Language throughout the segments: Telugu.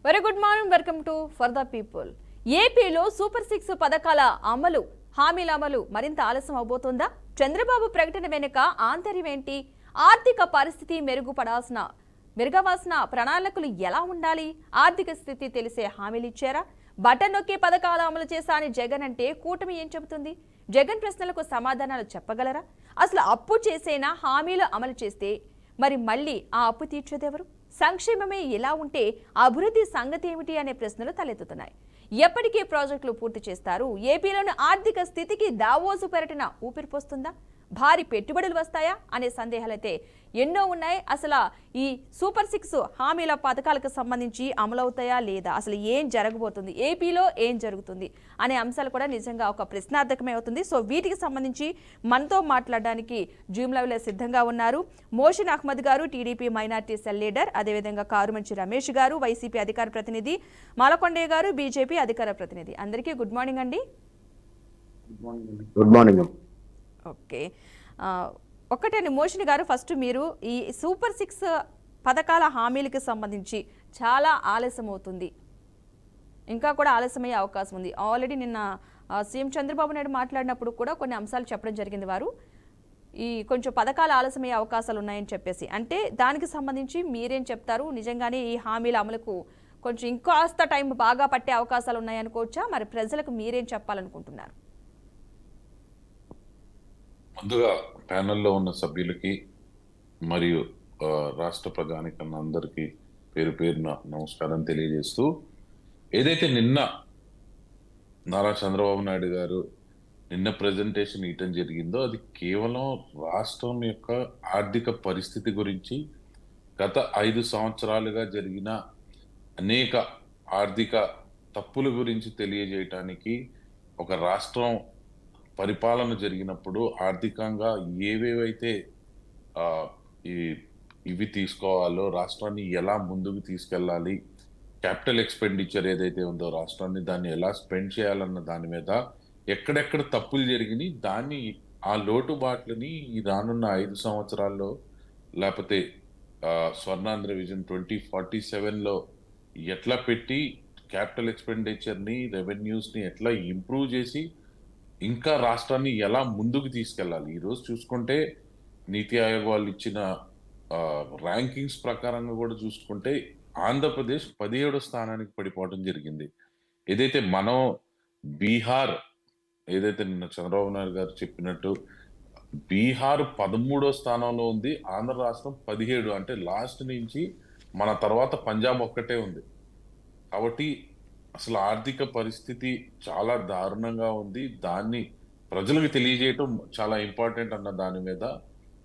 Very good morning, welcome to for the people. ఏపీలో సూపర్ 6 పథకాల అమలు, హామీల అమలు మరింత ఆలస్యం అవబోతోందా? చంద్రబాబు ప్రకటన వెనుక ఆంతర్యం ఏంటి? ఆర్థిక పరిస్థితి మెరుగవాల్సిన ప్రణాళికలు ఎలా ఉండాలి? ఆర్థిక స్థితి తెలిసే హామీలు ఇచ్చారా? బటన్ నొక్కే పథకాల అమలు చేశా అని జగన్ అంటే కూటమి ఏం చెబుతుంది? జగన్ ప్రశ్నలకు సమాధానాలు చెప్పగలరా? అసలు అప్పు చేసేనా హామీలు అమలు చేస్తే మరి మళ్ళీ ఆ అప్పు తీర్చేదెవరు? సంక్షేమమే ఎలా ఉంటే అభివృద్ధి సంగతి ఏమిటి అనే ప్రశ్నలు తలెత్తుతున్నాయి. ఎప్పటికీ ప్రాజెక్టులు పూర్తి చేస్తారు? ఏపీలోని ఆర్థిక స్థితికి దావోసు పర్యటన ఊపిరిపోస్తుందా? భారీ పెట్టుబడులు వస్తాయా అనే సందేహాలైతే ఎన్నో ఉన్నాయి. అసలు ఈ సూపర్ 6 హామీల పథకాలకు సంబంధించి అమలవుతాయా లేదా, అసలు ఏం జరగబోతుంది, ఏపీలో ఏం జరుగుతుంది అనే అంశాలు కూడా నిజంగా ఒక ప్రశ్నార్థకమే అవుతుంది. సో వీటికి సంబంధించి మనతో మాట్లాడడానికి జూమ్ లైవ్లో సిద్ధంగా ఉన్నారు మోషన్ అహ్మద్ గారు, టీడీపీ మైనార్టీ సెల్ లీడర్, అదేవిధంగా కారుమంచి రమేష్ గారు, వైసీపీ అధికార ప్రతినిధి, మాలకొండయ్య గారు, బీజేపీ అధికార ప్రతినిధి. అందరికీ గుడ్ మార్నింగ్ అండి. Good morning. ఓకే, ఒక్కటండి మోషన్ గారు, ఫస్ట్ మీరు ఈ సూపర్ 6 పథకాల హామీలకు సంబంధించి చాలా ఆలస్యం అవుతుంది, ఇంకా కూడా ఆలస్యమయ్యే అవకాశం ఉంది. ఆల్రెడీ నిన్న సీఎం చంద్రబాబు నాయుడు మాట్లాడినప్పుడు కూడా కొన్ని అంశాలు చెప్పడం జరిగింది. వారు ఈ కొంచెం పథకాలు ఆలస్యమయ్యే అవకాశాలు ఉన్నాయని చెప్పేసి, అంటే దానికి సంబంధించి మీరేం చెప్తారు? నిజంగానే ఈ హామీల అమలుకు కొంచెం ఇంకాస్త టైం బాగా పట్టే అవకాశాలు ఉన్నాయనుకోవచ్చా? మరి ప్రజలకు మీరేం చెప్పాలనుకుంటున్నారు? ముందుగా ప్యానెల్లో ఉన్న సభ్యులకి మరియు రాష్ట్ర ప్రజానికన్నా అందరికీ పేరు పేరున నమస్కారం తెలియజేస్తూ, ఏదైతే నిన్న నారా చంద్రబాబు నాయుడు గారు నిన్న ప్రెజెంటేషన్ ఇవ్వటం జరిగిందో అది కేవలం రాష్ట్రం యొక్క ఆర్థిక పరిస్థితి గురించి, గత 5 సంవత్సరాలుగా జరిగిన అనేక ఆర్థిక తప్పుల గురించి తెలియజేయటానికి, ఒక రాష్ట్రం పరిపాలన జరిగినప్పుడు ఆర్థికంగా ఏవేవైతే ఇవి తీసుకోవాలో, రాష్ట్రాన్ని ఎలా ముందుకు తీసుకెళ్ళాలి, క్యాపిటల్ ఎక్స్పెండిచర్ ఏదైతే ఉందో రాష్ట్రాన్ని దాన్ని ఎలా స్పెండ్ చేయాలన్న దాని మీద ఎక్కడెక్కడ తప్పులు జరిగినాయి, దాన్ని ఆ లోటుబాట్లని ఈ రానున్న 5 సంవత్సరాల్లో, లేకపోతే స్వర్ణాంధ్ర విజన్ 2047లో ఎట్లా పెట్టి క్యాపిటల్ ఎక్స్పెండిచర్ని, రెవెన్యూస్ని ఎట్లా ఇంప్రూవ్ చేసి ఇంకా రాష్ట్రాన్ని ఎలా ముందుకు తీసుకెళ్ళాలి. ఈరోజు చూసుకుంటే నీతి ఆయోగ్ వాళ్ళు ఇచ్చిన ర్యాంకింగ్స్ ప్రకారంగా కూడా చూసుకుంటే ఆంధ్రప్రదేశ్ 17వ స్థానానికి పడిపోవడం జరిగింది. ఏదైతే మనం బీహార్, ఏదైతే నిన్న చంద్రబాబు నాయుడు గారు చెప్పినట్టు బీహార్ 13వ స్థానంలో ఉంది, ఆంధ్ర రాష్ట్రం 17. అంటే లాస్ట్ నుంచి మన తర్వాత పంజాబ్ ఒక్కటే ఉంది. కాబట్టి అసలు ఆర్థిక పరిస్థితి చాలా దారుణంగా ఉంది. దాన్ని ప్రజలకు తెలియజేయటం చాలా ఇంపార్టెంట్ అన్న దాని మీద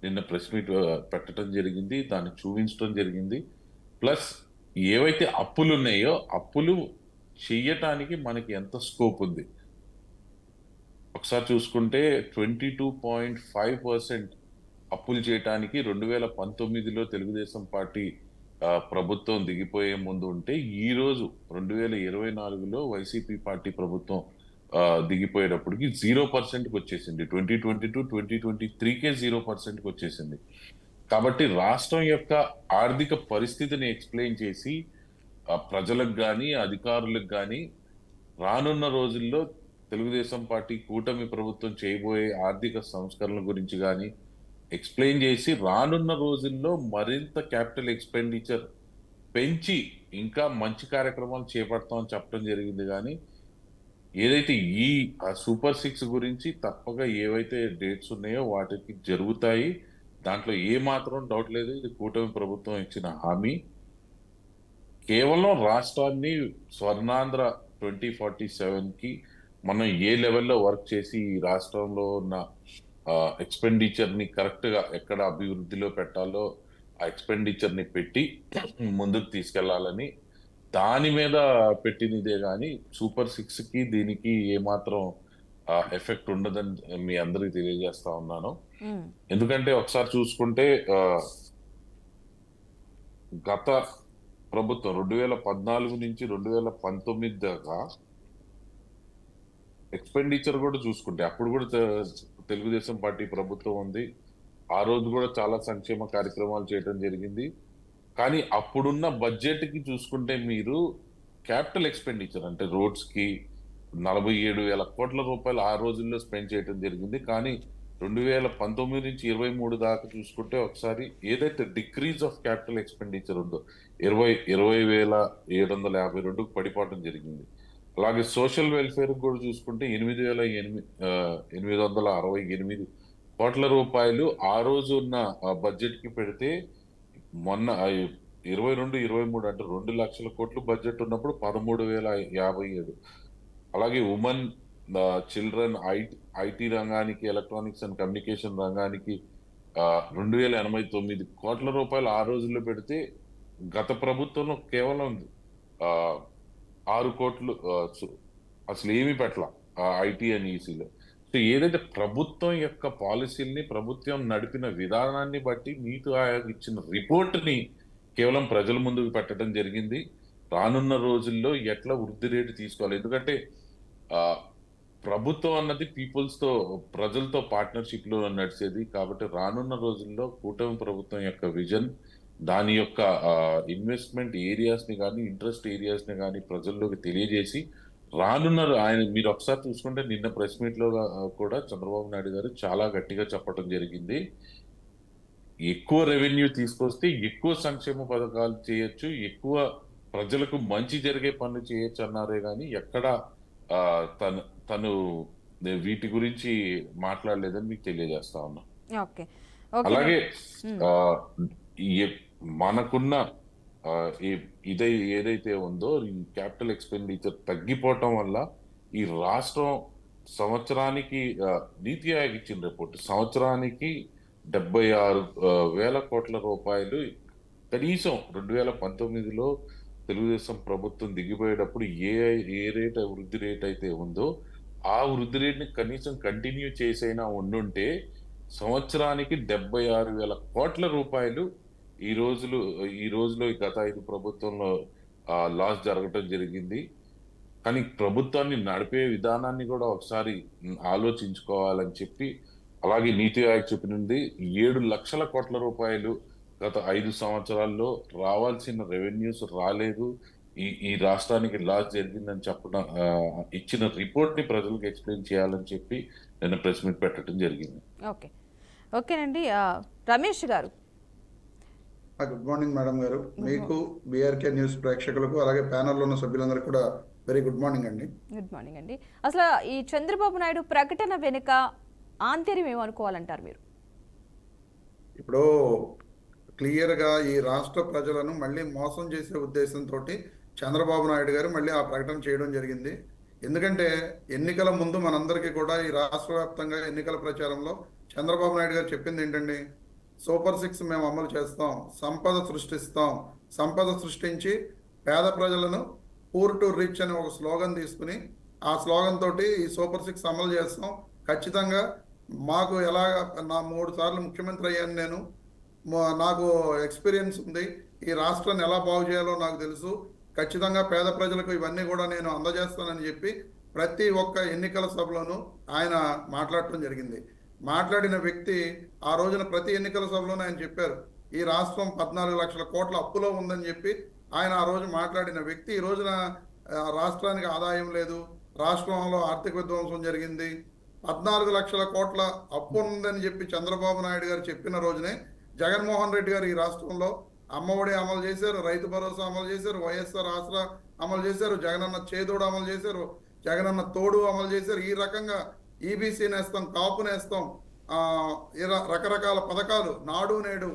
నిన్న ప్రెస్ మీట్ పెట్టడం జరిగింది, దాన్ని చూపించడం జరిగింది. ప్లస్ ఏవైతే అప్పులు ఉన్నాయో అప్పులు చెయ్యటానికి మనకి ఎంత స్కోప్ ఉంది ఒకసారి చూసుకుంటే 22.5% అప్పులు చేయటానికి 2019లో తెలుగుదేశం పార్టీ ప్రభుత్వం దిగిపోయే ముందు ఉంటే, ఈ రోజు 2024లో వైసీపీ పార్టీ ప్రభుత్వం దిగిపోయేటప్పటికి 0%కి వచ్చేసింది. 2022-2023కే 0%కి వచ్చేసింది. కాబట్టి రాష్ట్రం యొక్క ఆర్థిక పరిస్థితిని ఎక్స్ప్లెయిన్ చేసి ప్రజలకు కానీ అధికారులకు కానీ రానున్న రోజుల్లో తెలుగుదేశం పార్టీ కూటమి ప్రభుత్వం చేయబోయే ఆర్థిక సంస్కరణల గురించి కానీ ఎక్స్ప్లెయిన్ చేసి రానున్న రోజుల్లో మరింత క్యాపిటల్ ఎక్స్పెండిచర్ పెంచి ఇంకా మంచి కార్యక్రమాలు చేపడతామని చెప్పడం జరిగింది. కానీ ఏదైతే ఈ సూపర్ 6 గురించి తప్పక ఏవైతే డేట్స్ ఉన్నాయో వాటికి జరుగుతాయి, దాంట్లో ఏ మాత్రం డౌట్ లేదు. ఇది కూటమి ప్రభుత్వం ఇచ్చిన హామీ. కేవలం రాష్ట్రాన్ని స్వర్ణాంధ్ర 2047కి మనం ఏ లెవెల్లో వర్క్ చేసి ఈ రాష్ట్రంలో ఉన్న ఎక్స్పెండిచర్ ని కరెక్ట్ గా ఎక్కడ అభివృద్ధిలో పెట్టాలో ఆ ఎక్స్పెండిచర్ ని పెట్టి ముందుకు తీసుకెళ్లాలని దాని మీద పెట్టినదే కానీ సూపర్ 6కి దీనికి ఏమాత్రం ఎఫెక్ట్ ఉండదని మీ అందరికి తెలియజేస్తా ఉన్నాను. ఎందుకంటే ఒకసారి చూసుకుంటే గత ప్రభుత్వం 2014 నుంచి 2019 దాకా ఎక్స్పెండిచర్ కూడా చూసుకుంటే అప్పుడు కూడా తెలుగుదేశం పార్టీ ప్రభుత్వం ఉంది. ఆ రోజు కూడా చాలా సంక్షేమ కార్యక్రమాలు చేయడం జరిగింది. కానీ అప్పుడున్న బడ్జెట్ కి చూసుకుంటే మీరు క్యాపిటల్ ఎక్స్పెండిచర్ అంటే రోడ్స్ కి 47,000 కోట్ల రూపాయలు ఆ రోజుల్లో స్పెండ్ చేయడం జరిగింది. కానీ 2019 నుంచి 23 దాకా చూసుకుంటే ఒకసారి ఏదైతే డిక్రీజ్ ఆఫ్ క్యాపిటల్ ఎక్స్పెండిచర్ ఉందో 20,752 పడిపోవడం జరిగింది. అలాగే సోషల్ వెల్ఫేర్ కూడా చూసుకుంటే 8,868 కోట్ల రూపాయలు ఆ రోజు ఉన్న బడ్జెట్ కి పెడితే మొన్న 22-23 అంటే 2 లక్షల కోట్లు బడ్జెట్ ఉన్నప్పుడు 13,057. అలాగే ఉమెన్, చిల్డ్రన్, ఐటీ రంగానికి, ఎలక్ట్రానిక్స్ అండ్ కమ్యూనికేషన్ రంగానికి 2,089 కోట్ల రూపాయలు ఆ రోజుల్లో పెడితే గత ప్రభుత్వంలో కేవలం 6 కోట్లు అసలు ఏమీ పెట్టల ఐటీ అండ్ ఈసీలో. సో ఏదైతే ప్రభుత్వం యొక్క పాలసీల్ని, ప్రభుత్వం నడిపిన విధానాన్ని బట్టి నీతి ఆయోగ్ ఇచ్చిన రిపోర్ట్ ని కేవలం ప్రజల ముందుకు పెట్టడం జరిగింది. రానున్న రోజుల్లో ఎట్లా వృద్ధి రేటు తీసుకోవాలి, ఎందుకంటే ప్రభుత్వం అన్నది ప్రజలతో పార్ట్నర్షిప్ లో నడిచేది. కాబట్టి రానున్న రోజుల్లో కూటమి ప్రభుత్వం యొక్క విజన్, దాని యొక్క ఇన్వెస్ట్మెంట్ ఏరియాస్ ని కానీ, ఇంట్రెస్ట్ ఏరియాస్ ని కానీ ప్రజల్లోకి తెలియజేసి ఆయన మీరు ఒకసారి చూసుకుంటే నిన్న ప్రెస్ మీట్ లో కూడా చంద్రబాబు నాయుడు గారు చాలా గట్టిగా చెప్పడం జరిగింది. ఎక్కువ రెవెన్యూ తీసుకొస్తే ఎక్కువ సంక్షేమ పథకాలు చేయొచ్చు, ఎక్కువ ప్రజలకు మంచి జరిగే పనులు చేయొచ్చు అన్నారే కానీ ఎక్కడ తను వీటి గురించి మాట్లాడలేదని మీకు తెలియజేస్తా ఉన్నా. అలాగే మనకున్న ఏదైతే ఉందో ఈ క్యాపిటల్ ఎక్స్పెండిచర్ తగ్గిపోవటం వల్ల ఈ రాష్ట్రం సంవత్సరానికి నీతి ఆయోగ్ ఇచ్చిన రిపోర్ట్ సంవత్సరానికి 76,000 కోట్ల రూపాయలు కనీసం 2019లో తెలుగుదేశం ప్రభుత్వం దిగిపోయేటప్పుడు ఏ రేట్ వృద్ధి రేట్ అయితే ఉందో ఆ వృద్ధి రేట్ని కనీసం కంటిన్యూ చేసైనా ఉండుంటే సంవత్సరానికి 76,000 కోట్ల రూపాయలు ఈ రోజులో గత 5 ప్రభుత్వంలో లాస్ జరగటం జరిగింది. కానీ ప్రభుత్వాన్ని నడిపే విధానాన్ని కూడా ఒకసారి ఆలోచించుకోవాలని చెప్పి, అలాగే నీతి ఆయోగ్ చెప్పినది 7 లక్షల కోట్ల రూపాయలు గత 5 సంవత్సరాల్లో రావాల్సిన రెవెన్యూస్ రాలేదు, ఈ రాష్ట్రానికి లాస్ జరిగిందని చెప్పడం, ఇచ్చిన రిపోర్ట్ ని ప్రజలకు ఎక్స్ప్లెయిన్ చేయాలని చెప్పి నేను ప్రెస్ మీట్ పెట్టడం జరిగింది. ఓకేనండి. రమేష్ గారు, గుడ్ మార్నింగ్ మేడం గారు. మీకు, బీఆర్కే న్యూస్ ప్రేక్షకులకు, అలాగే ప్యానెల్లో ఉన్న సభ్యులందరికీ కూడా వెరీ గుడ్ మార్నింగ్ అండి. గుడ్ మార్నింగ్ అండి. అసలు ఈ చంద్రబాబు నాయుడు ప్రకటన వెనుక ఆంతర్యం ఏమనుకోవాలంటారు మీరు? ఇప్పుడు క్లియర్గా ఈ రాష్ట్ర ప్రజలను మళ్ళీ మోసం చేసే ఉద్దేశంతో చంద్రబాబు నాయుడు గారు మళ్ళీ ఆ ప్రకటన చేయడం జరిగింది. ఎందుకంటే ఎన్నికల ముందు మనందరికీ కూడా ఈ రాష్ట్ర వ్యాప్తంగా ఎన్నికల ప్రచారంలో చంద్రబాబు నాయుడు గారు చెప్పింది ఏంటండి, సూపర్ 6 మేము అమలు చేస్తాం, సంపద సృష్టిస్తాం, సంపద సృష్టించి పేద ప్రజలను పూర్ టు రిచ్ అని ఒక స్లోగన్ తీసుకుని ఆ స్లోగన్ తోటి ఈ సూపర్ 6 అమలు చేస్తాం. ఖచ్చితంగా మాకు నా 3 సార్లు ముఖ్యమంత్రి అయ్యాను, నేను నాకు ఎక్స్పీరియన్స్ ఉంది, ఈ రాష్ట్రాన్ని ఎలా బాగు చేయాలో నాకు తెలుసు, ఖచ్చితంగా పేద ప్రజలకు ఇవన్నీ కూడా నేను అందజేస్తానని చెప్పి ప్రతి ఒక్క ఎన్నికల సభలోనూ ఆయన మాట్లాడటం జరిగింది. మాట్లాడిన వ్యక్తి ఆ రోజున ప్రతి ఎన్నికల సభలోనూ ఆయన చెప్పారు, ఈ రాష్ట్రం 14 లక్షల కోట్ల అప్పులో ఉందని చెప్పి ఆయన ఆ రోజు మాట్లాడిన వ్యక్తి ఈ రోజున రాష్ట్రానికి ఆదాయం లేదు, రాష్ట్రంలో ఆర్థిక విధ్వంసం జరిగింది, 14 లక్షల కోట్ల అప్పు ఉందని చెప్పి చంద్రబాబు నాయుడు గారు చెప్పిన రోజునే జగన్మోహన్ రెడ్డి గారు ఈ రాష్ట్రంలో అమ్మఒడి అమలు చేశారు, రైతు భరోసా అమలు చేశారు, వైఎస్ఆర్ ఆసరా అమలు చేశారు, జగనన్న చేదోడు అమలు చేశారు, జగనన్న తోడు అమలు చేశారు. ఈ రకంగా ఈబీసీ నేస్తాం, కాపు నేస్తాం, రకరకాల పథకాలు, నాడు నేడు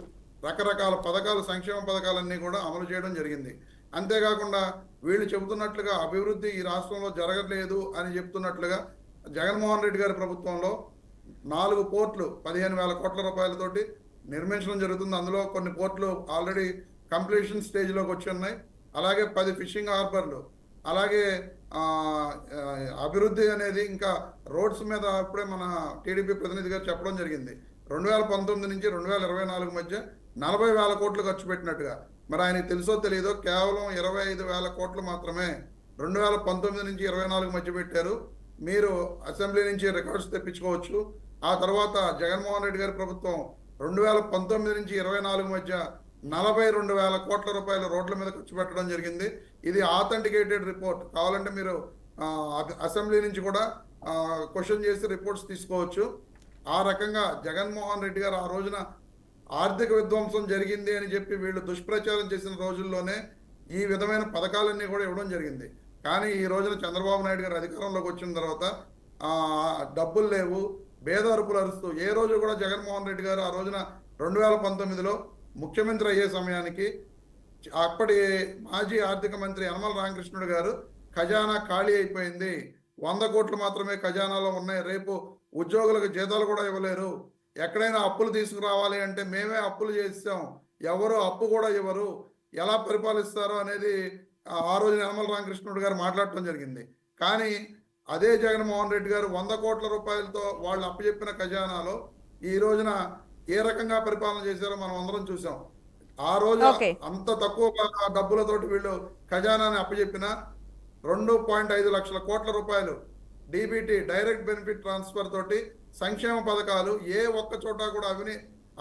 రకరకాల పథకాలు, సంక్షేమ పథకాలన్నీ కూడా అమలు చేయడం జరిగింది. అంతేకాకుండా వీళ్ళు చెబుతున్నట్లుగా అభివృద్ధి ఈ రాష్ట్రంలో జరగలేదు అని చెప్తున్నట్లుగా జగన్మోహన్ రెడ్డి గారి ప్రభుత్వంలో 4 పోర్ట్లు 15,000 కోట్ల రూపాయలతోటి నిర్మించడం జరుగుతుంది. అందులో కొన్ని పోర్ట్లు ఆల్రెడీ కంప్లీషన్ స్టేజ్లోకి వచ్చి ఉన్నాయి. అలాగే 10 ఫిషింగ్ హార్బర్లు, అలాగే అభివృద్ధి అనేది ఇంకా రోడ్స్ మీద అప్పుడే మన టీడీపీ ప్రతినిధి గారు చెప్పడం జరిగింది, 2019 నుంచి 2024 మధ్య 40,000 కోట్లు ఖర్చు పెట్టినట్టుగా. మరి ఆయనకి తెలుసో తెలియదో కేవలం 25,000 కోట్లు మాత్రమే 2019 నుంచి 24 మధ్య పెట్టారు. మీరు అసెంబ్లీ నుంచి రికార్డ్స్ తెప్పించుకోవచ్చు. ఆ తర్వాత జగన్మోహన్ రెడ్డి గారి ప్రభుత్వం 2019 నుంచి 24 మధ్య 42,000 కోట్ల రూపాయలు రోడ్ల మీద ఖర్చు పెట్టడం జరిగింది. ఇది ఆథెంటికేటెడ్ రిపోర్ట్. కావాలంటే మీరు అసెంబ్లీ నుంచి కూడా క్వశ్చన్ చేసి రిపోర్ట్స్ తీసుకోవచ్చు. ఆ రకంగా జగన్మోహన్ రెడ్డి గారు ఆ రోజున ఆర్థిక విధ్వంసం జరిగింది అని చెప్పి వీళ్ళు దుష్ప్రచారం చేసిన రోజుల్లోనే ఈ విధమైన పథకాలన్నీ కూడా ఇవ్వడం జరిగింది. కానీ ఈ రోజున చంద్రబాబు నాయుడు గారు అధికారంలోకి వచ్చిన తర్వాత డబ్బులు లేవు, బేదారుపులు అరుస్తూ ఏ రోజు కూడా జగన్మోహన్ రెడ్డి గారు ఆ రోజున 2019లో ముఖ్యమంత్రి అయ్యే సమయానికి అప్పటి మాజీ ఆర్థిక మంత్రి యనమల రామకృష్ణుడు గారు ఖజానా ఖాళీ అయిపోయింది, 100 కోట్లు మాత్రమే ఖజానాలో ఉన్నాయి, రేపు ఉద్యోగులకు జీతాలు కూడా ఇవ్వలేరు, ఎక్కడైనా అప్పులు తీసుకురావాలి అంటే మేమే అప్పులు చేస్తాం, ఎవరు అప్పు కూడా ఇవ్వరు, ఎలా పరిపాలిస్తారో అనేది ఆ రోజు యనమల రామకృష్ణుడు గారు మాట్లాడటం జరిగింది. కానీ అదే జగన్మోహన్ రెడ్డి గారు 100 కోట్ల రూపాయలతో వాళ్ళు అప్పచెప్పిన ఖజానాలో ఈ రోజున ఏ రకంగా పరిపాలన చేశారో మనం అందరం చూసాం. ఆ రోజు అంత తక్కువ డబ్బులతోటి వీళ్ళు ఖజానాని అప్పచెప్పిన 2.5 లక్షల కోట్ల రూపాయలు డీబీటీ డైరెక్ట్ బెనిఫిట్ ట్రాన్స్ఫర్ తోటి సంక్షేమ పథకాలు ఏ ఒక్క చోట కూడా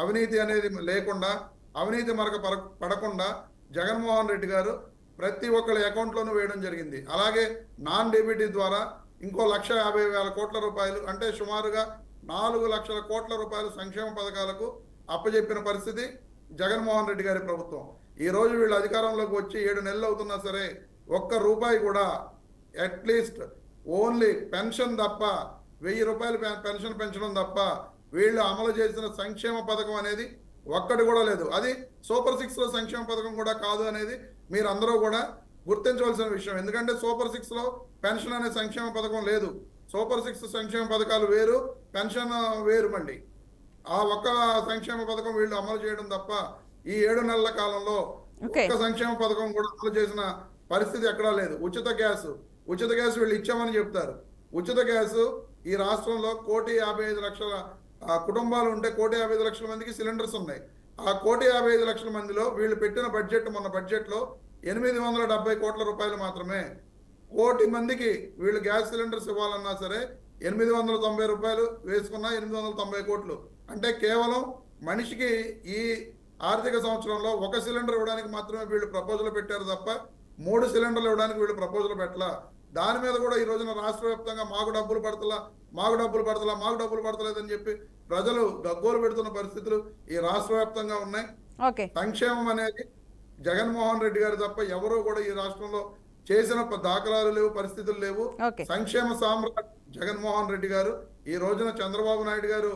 అవినీతి అనేది లేకుండా, అవినీతి మరక పడకుండా జగన్మోహన్ రెడ్డి గారు ప్రతి ఒక్కరి అకౌంట్లోనూ వేయడం జరిగింది. అలాగే నాన్ డీబీటీ ద్వారా ఇంకో 1,50,000 కోట్ల రూపాయలు అంటే సుమారుగా 4 లక్షల కోట్ల రూపాయలు సంక్షేమ పథకాలకు అప్పచెప్పిన పరిస్థితి జగన్మోహన్ రెడ్డి గారి ప్రభుత్వం. ఈ రోజు వీళ్ళు అధికారంలోకి వచ్చి 7 నెలలు అవుతున్నా సరే ఒక్క రూపాయి కూడా అట్లీస్ట్ ఓన్లీ పెన్షన్ తప్ప 1,000 రూపాయలు పెన్షన్ పెంచడం తప్ప వీళ్ళు అమలు చేసిన సంక్షేమ పథకం అనేది ఒక్కటి కూడా లేదు. అది సూపర్ 6లో సంక్షేమ పథకం కూడా కాదు అనేది మీరు అందరూ కూడా గుర్తించవలసిన విషయం. ఎందుకంటే సూపర్ 6లో పెన్షన్ అనే సంక్షేమ పథకం లేదు. సూపర్ 6 సంక్షేమ పథకాలు వేరు, పెన్షన్ వేరు. మళ్ళీ ఆ ఒక్క సంక్షేమ పథకం వీళ్ళు అమలు చేయడం తప్ప ఈ 7 నెలల కాలంలో ఒక్క సంక్షేమ పథకం కూడా అమలు చేసిన పరిస్థితి ఎక్కడా లేదు. ఉచిత గ్యాస్ వీళ్ళు ఇచ్చామని చెప్తారు. ఉచిత గ్యాస్ ఈ రాష్ట్రంలో 1,55,00,000 కుటుంబాలు ఉంటే 1,55,00,000 మందికి సిలిండర్స్ ఉన్నాయి. ఆ 1,55,00,000 మందిలో వీళ్ళు పెట్టిన బడ్జెట్, మొన్న బడ్జెట్లో 870 కోట్ల రూపాయలు మాత్రమే. 1,00,00,000 మందికి వీళ్ళు గ్యాస్ సిలిండర్స్ ఇవ్వాలన్నా సరే 890 రూపాయలు వేసుకున్నా 890 కోట్లు. అంటే కేవలం మనిషికి ఈ ఆర్థిక సంవత్సరంలో 1 సిలిండర్ ఇవ్వడానికి మాత్రమే వీళ్ళు ప్రపోజల్ పెట్టారు తప్ప 3 సిలిండర్లు ఇవ్వడానికి వీళ్ళు ప్రపోజల్ పెట్టలా. దాని మీద కూడా ఈ రోజున రాష్ట్ర వ్యాప్తంగా మాకు డబ్బులు పడతలేదని చెప్పి ప్రజలు గగ్గోలు పెడుతున్న పరిస్థితులు ఈ రాష్ట్ర వ్యాప్తంగా ఉన్నాయి. సంక్షేమం అనేది జగన్మోహన్ రెడ్డి గారు తప్ప ఎవరూ కూడా ఈ రాష్ట్రంలో చేసిన దాఖలాలు లేవు, పరిస్థితులు లేవు. సంక్షేమ సామ్రాట్ జగన్మోహన్ రెడ్డి గారు ఈ రోజున చంద్రబాబు నాయుడు గారు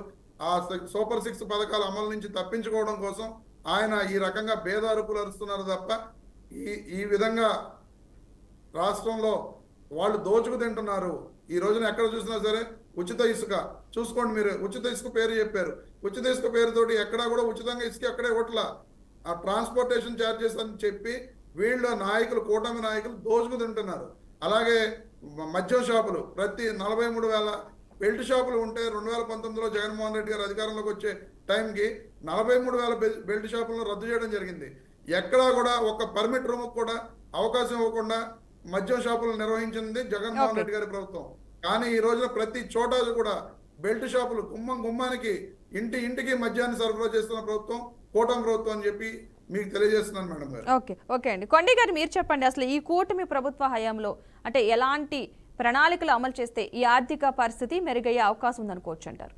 ఆ సూపర్ 6 పథకాల అమలు నుంచి తప్పించుకోవడం కోసం ఆయన ఈ రకంగా భేదారుపులు అరుస్తున్నారు తప్ప ఈ విధంగా రాష్ట్రంలో వాళ్ళు దోచుకు తింటున్నారు. ఈ రోజున ఎక్కడ చూసినా సరే ఉచిత ఇసుక చూసుకోండి. మీరు ఉచిత ఇసుక పేరు చెప్పారు. ఉచిత ఇసుక పేరుతోటి ఎక్కడా కూడా ఉచితంగా ఇసుక ఎక్కడే ఇవ్వట్లా. ఆ ట్రాన్స్పోర్టేషన్ ఛార్జెస్ అని చెప్పి వీళ్ళ నాయకులు, కూటమి నాయకులు దోచుకు తింటున్నారు. అలాగే మద్యం షాపులు ప్రతి 43,000 బెల్ట్ షాపులు ఉంటే 2019లో జగన్మోహన్ రెడ్డి గారు అధికారంలోకి వచ్చే టైంకి 43,000 బెల్ట్ షాపులను రద్దు చేయడం జరిగింది. ఎక్కడా కూడా ఒక పర్మిట్ రూమ్ కూడా అవకాశం ఇవ్వకుండా మద్యం షాపులు నిర్వహించింది జగన్మోహన్ రెడ్డి గారి ప్రభుత్వం. కానీ ఈ రోజున ప్రతి చోట కూడా బెల్ట్ షాపులు గుమ్మానికి ఇంటికి మద్యాన్ని సరఫరా చేస్తున్న ప్రభుత్వం కూటమి ప్రభుత్వం అని చెప్పి మీకు తెలియజేస్తున్నాను మేడం గారు. ఓకే అండి. కొండి గారు మీరు చెప్పండి, అసలు ఈ కూటమి ప్రభుత్వ హయాంలో అంటే ఎలాంటి ప్రణాళికలు అమలు చేస్తే ఈ ఆర్థిక పరిస్థితి మెరుగయ్యే అవకాశం ఉందనుకోవచ్చు అంటారు?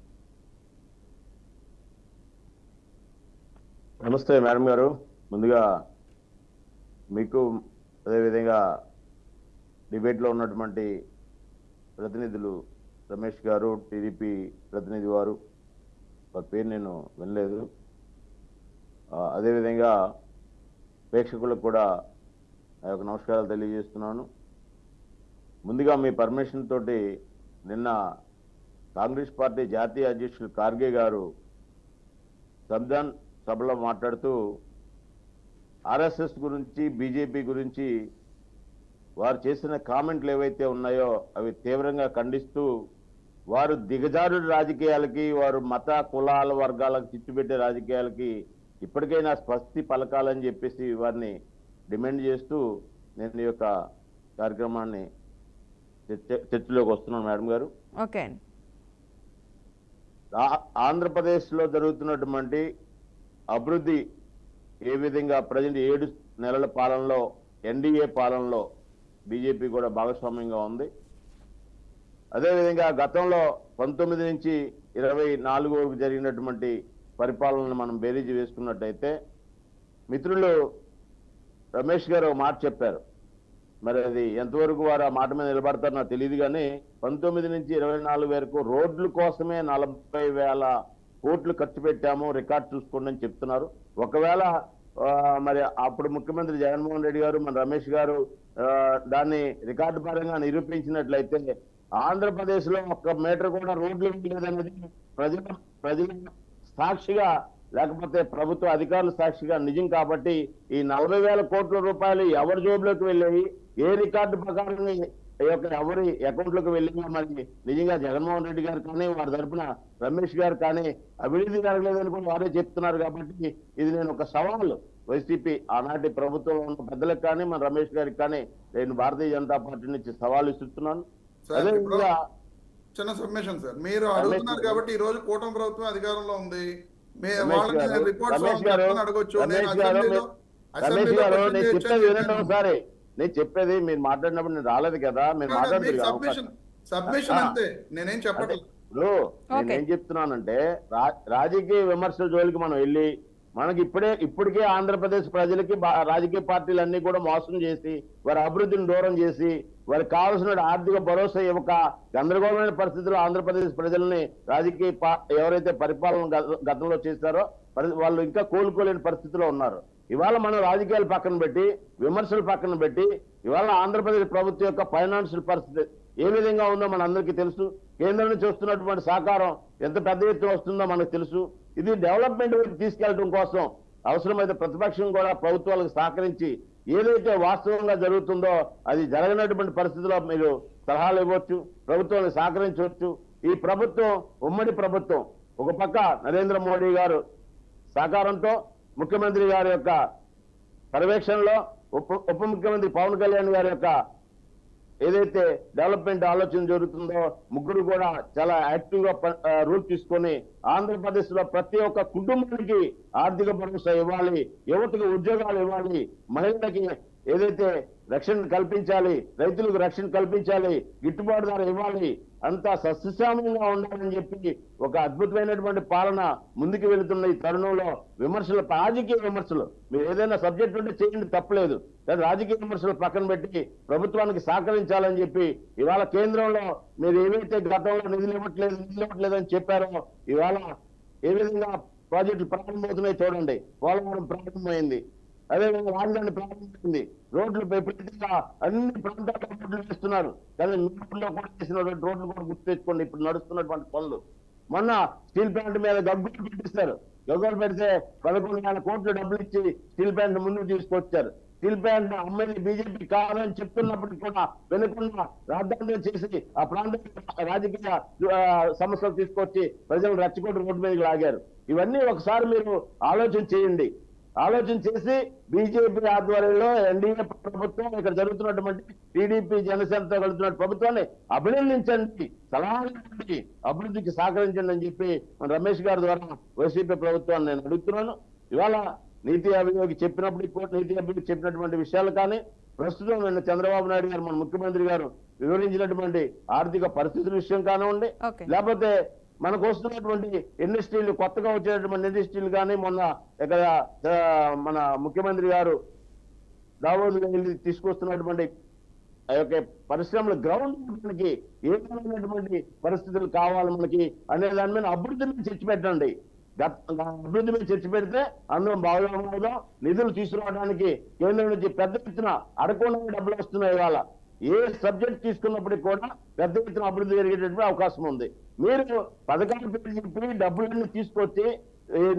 నమస్తే మేడం గారు. ముందుగా మీకు అదేవిధంగా డిబేట్లో ఉన్నటువంటి ప్రతినిధులు రమేష్ గారు, టీడీపీ ప్రతినిధి వారి పేరు నేను వినలేదు. అదేవిధంగా ప్రేక్షకులకు కూడా నా యొక్క నమస్కారాలు తెలియజేస్తున్నాను. ముందుగా మీ పర్మిషన్ తోటి నిన్న కాంగ్రెస్ పార్టీ జాతీయ అధ్యక్షులు ఖార్గే గారు సంవిధాన్ సభలో మాట్లాడుతూ ఆర్ఎస్ఎస్ గురించి, బీజేపీ గురించి వారు చేసిన కామెంట్లు ఏవైతే ఉన్నాయో అవి తీవ్రంగా ఖండిస్తూ వారు దిగజారుడు రాజకీయాలకి, వారు మత కులాల వర్గాలకు చిచ్చుపెట్టే రాజకీయాలకి ఇప్పటికైనా స్పష్టి పలకాలని చెప్పేసి వారిని డిమాండ్ చేస్తూ నేను ఈ యొక్క కార్యక్రమాన్ని చర్చలోకి వస్తున్నాను మేడం గారు. ఓకే. ఆంధ్రప్రదేశ్లో జరుగుతున్నటువంటి అభివృద్ధి ఏ విధంగా ప్రజెంట్ 7 నెలల పాలనలో ఎన్డీఏ పాలనలో బీజేపీ కూడా భాగస్వామ్యంగా ఉంది. అదేవిధంగా గతంలో 19 నుంచి 24 వరకు జరిగినటువంటి పరిపాలనను మనం బేరీజు వేసుకున్నట్టయితే మిత్రులు రమేష్ గారు ఒక మాట చెప్పారు. మరి అది ఎంతవరకు వారు ఆ మాట మీద నిలబడతారో నాకు తెలియదు, కానీ 19 నుంచి 24 వరకు రోడ్ల కోసమే 40,000 కోట్లు ఖర్చు పెట్టాము, రికార్డ్ చూసుకోండి అని చెప్తున్నారు. ఒకవేళ మరి అప్పుడు ముఖ్యమంత్రి జగన్మోహన్ రెడ్డి గారు, మన రమేష్ గారు దాన్ని రికార్డు పరంగా నిరూపించినట్లయితే ఆంధ్రప్రదేశ్ లో 1 మీటర్ కూడా రోడ్లు లేదన్నది ప్రజల సాక్షిగా, లేకపోతే ప్రభుత్వ అధికారుల సాక్షిగా నిజం. కాబట్టి ఈ 40,000 కోట్ల రూపాయలు ఎవరి జోబులోకి వెళ్ళాయి, ఏ రికార్డు ప్రకారం ఎవరి అకౌంట్ లోకి వెళ్ళినా మరి నిజంగా జగన్మోహన్ రెడ్డి గారు కానీ వారి తరఫున రమేష్ గారు కానీ అవినీతి జరగలేదని కూడా వారే చెప్తున్నారు. కాబట్టి ఇది నేను ఒక సవాలు వైసీపీ ఆనాటి ప్రభుత్వంలో ఉన్న పెద్దలకు కానీ మన రమేష్ గారికి కానీ నేను భారతీయ జనతా పార్టీ నుంచి సవాలు ఇస్తున్నాను. అదేవిధంగా చిన్న సబ్మిషన్ సార్, మీరు అడుగుతున్నారు కాబట్టి ఈ రోజు కూటమి ప్రభుత్వం అధికారంలో ఉంది. నేను చెప్పేది మీరు మాట్లాడినప్పుడు నేను రాలేదు కదా, మీరు సబ్మిషన్ అంతే, నేనేం చెప్పట్లేదు. నేనేం చెప్తున్నానంటే రాజకీయ విమర్శల జోలికి మనం వెళ్ళి మనకి ఇప్పటికే ఆంధ్రప్రదేశ్ ప్రజలకి రాజకీయ పార్టీలన్నీ కూడా మోసం చేసి వారి అభివృద్ధిని దూరం చేసి వారికి కావాల్సిన ఆర్థిక భరోసా ఇవ్వక గందరగోళమైన పరిస్థితుల్లో ఆంధ్రప్రదేశ్ ప్రజల్ని రాజకీయ ఎవరైతే పరిపాలన గతంలో చేశారో వాళ్ళు ఇంకా కోలుకోలేని పరిస్థితిలో ఉన్నారు. ఇవాళ మనం రాజకీయాలు పక్కన పెట్టి విమర్శలు పక్కన పెట్టి ఇవాళ ఆంధ్రప్రదేశ్ ప్రభుత్వం యొక్క ఫైనాన్షియల్ పరిస్థితి ఏ విధంగా ఉందో మన అందరికీ తెలుసు. కేంద్రం నుంచి వస్తున్నటువంటి సహకారం ఎంత పెద్ద ఎత్తున వస్తుందో మనకు తెలుసు. ఇది డెవలప్మెంట్ వైపు తీసుకెళ్లడం కోసం అవసరమైతే ప్రతిపక్షం కూడా ప్రభుత్వాలకు సహకరించి ఏదైతే వాస్తవంగా జరుగుతుందో అది జరగనటువంటి పరిస్థితిలో మీరు సలహాలు ఇవ్వచ్చు, ప్రభుత్వానికి సహకరించవచ్చు. ఈ ప్రభుత్వం ఉమ్మడి ప్రభుత్వం, ఒక పక్క నరేంద్ర మోడీ గారు సహకారంతో ముఖ్యమంత్రి గారి యొక్క పర్యవేక్షణలో ఉప ముఖ్యమంత్రి పవన్ కళ్యాణ్ గారి యొక్క ఏదైతే డెవలప్మెంట్ ఆలోచన జరుగుతుందో ముగ్గురు కూడా చాలా యాక్టివ్ గా రూల్ తీసుకొని ఆంధ్రప్రదేశ్ లో ప్రతి ఒక్క కుటుంబానికి ఆర్థిక భరోసా ఇవ్వాలి, యువతకు ఉద్యోగాలు ఇవ్వాలి, మహిళలకి ఏదైతే రక్షణ కల్పించాలి, రైతులకు రక్షణ కల్పించాలి, గిట్టుబాటు ధర ఇవ్వాలి, అంతా సస్యశ్యామలంగా ఉండాలని చెప్పి ఒక అద్భుతమైనటువంటి పాలన ముందుకు వెళుతున్న ఈ తరుణంలో విమర్శలు, రాజకీయ విమర్శలు, మీరు ఏదైనా సబ్జెక్ట్ ఉంటే చేయండి, తప్పలేదు, కానీ రాజకీయ విమర్శలు పక్కన పెట్టి ప్రభుత్వానికి సహకరించాలని చెప్పి ఇవాళ కేంద్రంలో మీరు ఏవైతే గతంలో నిధులు ఇవ్వట్లేదు అని చెప్పారో ఇవాళ ఏ విధంగా ప్రాజెక్టులు ప్రారంభమవుతున్నాయి చూడండి. పోలవరం ప్రారంభమైంది, అదేవిధంగా రాజధాని ప్రారంభమైంది, రోడ్లు విపరీతంగా అన్ని ప్రాంతాల్లో రోడ్లు వేస్తున్నారు. కానీ మీలో కూడా చేసినటువంటి రోడ్లు కూడా గుర్తు తెచ్చుకోండి ఇప్పుడు నడుస్తున్నటువంటి పనులు. మొన్న స్టీల్ ప్లాంట్ మీద గగ్గోలు పెట్టిస్తారు, గగ్గోలు పెడితే 11,000 కోట్లు డబ్బులు ఇచ్చి స్టీల్ ప్లాంట్ ముందుకు తీసుకొచ్చారు. స్టీల్ ప్లాంట్ అమ్మేది బీజేపీ కావాలని చెప్తున్నప్పటికీ కూడా వెనుకుండా రాజధాని చేసి ఆ ప్రాంత రాజకీయ సమస్యలు తీసుకొచ్చి ప్రజలు రెచ్చగొట్టి రోడ్డు మీదకి లాగారు. ఇవన్నీ ఒకసారి మీరు ఆలోచన చేయండి. ఆలోచన చేసి బీజేపీ ఆధ్వర్యంలో ఎన్డీఏ ప్రభుత్వం ఇక్కడ జరుగుతున్నటువంటి టీడీపీ జనసేనతో కలుగుతున్న ప్రభుత్వాన్ని అభినందించండి, సలహాలు ఇవ్వండి, అభివృద్ధికి సహకరించండి అని చెప్పి రమేష్ గారి ద్వారా వైసీపీ ప్రభుత్వాన్ని నేను అడుగుతున్నాను. ఇవాళ నీతి ఆయోగ్ చెప్పినటువంటి విషయాలు కానీ ప్రస్తుతం నిన్న చంద్రబాబు నాయుడు గారు మన ముఖ్యమంత్రి గారు వివరించినటువంటి ఆర్థిక పరిస్థితుల విషయం కానివ్వండి, లేకపోతే మనకు వస్తున్నటువంటి ఇండస్ట్రీలు, కొత్తగా వచ్చేటటువంటి ఇండస్ట్రీలు కానీ మొన్న ఇక్కడ మన ముఖ్యమంత్రి గారు దావోదులో వెళ్ళి తీసుకొస్తున్నటువంటి ఆ యొక్క పరిశ్రమల గ్రౌండ్ మనకి ఏ విధమైనటువంటి పరిస్థితులు కావాలి మనకి అనే దాని మీద అభివృద్ధి మీద చర్చ పెట్టండి. అభివృద్ధి మీద చర్చ పెడితే అందులో బాగా నిధులు తీసుకురావడానికి కేంద్రం నుంచి పెద్ద ఎత్తున అడగకుండా డబ్బులు వస్తున్నాయి. ఇవాళ ఏ సబ్జెక్ట్ తీసుకున్నప్పటికీ కూడా పెద్ద ఎత్తున అభివృద్ధి జరిగేటటువంటి అవకాశం ఉంది. మీరు పథకాలు పెట్టి చెప్పి డబ్బులన్నీ తీసుకొచ్చి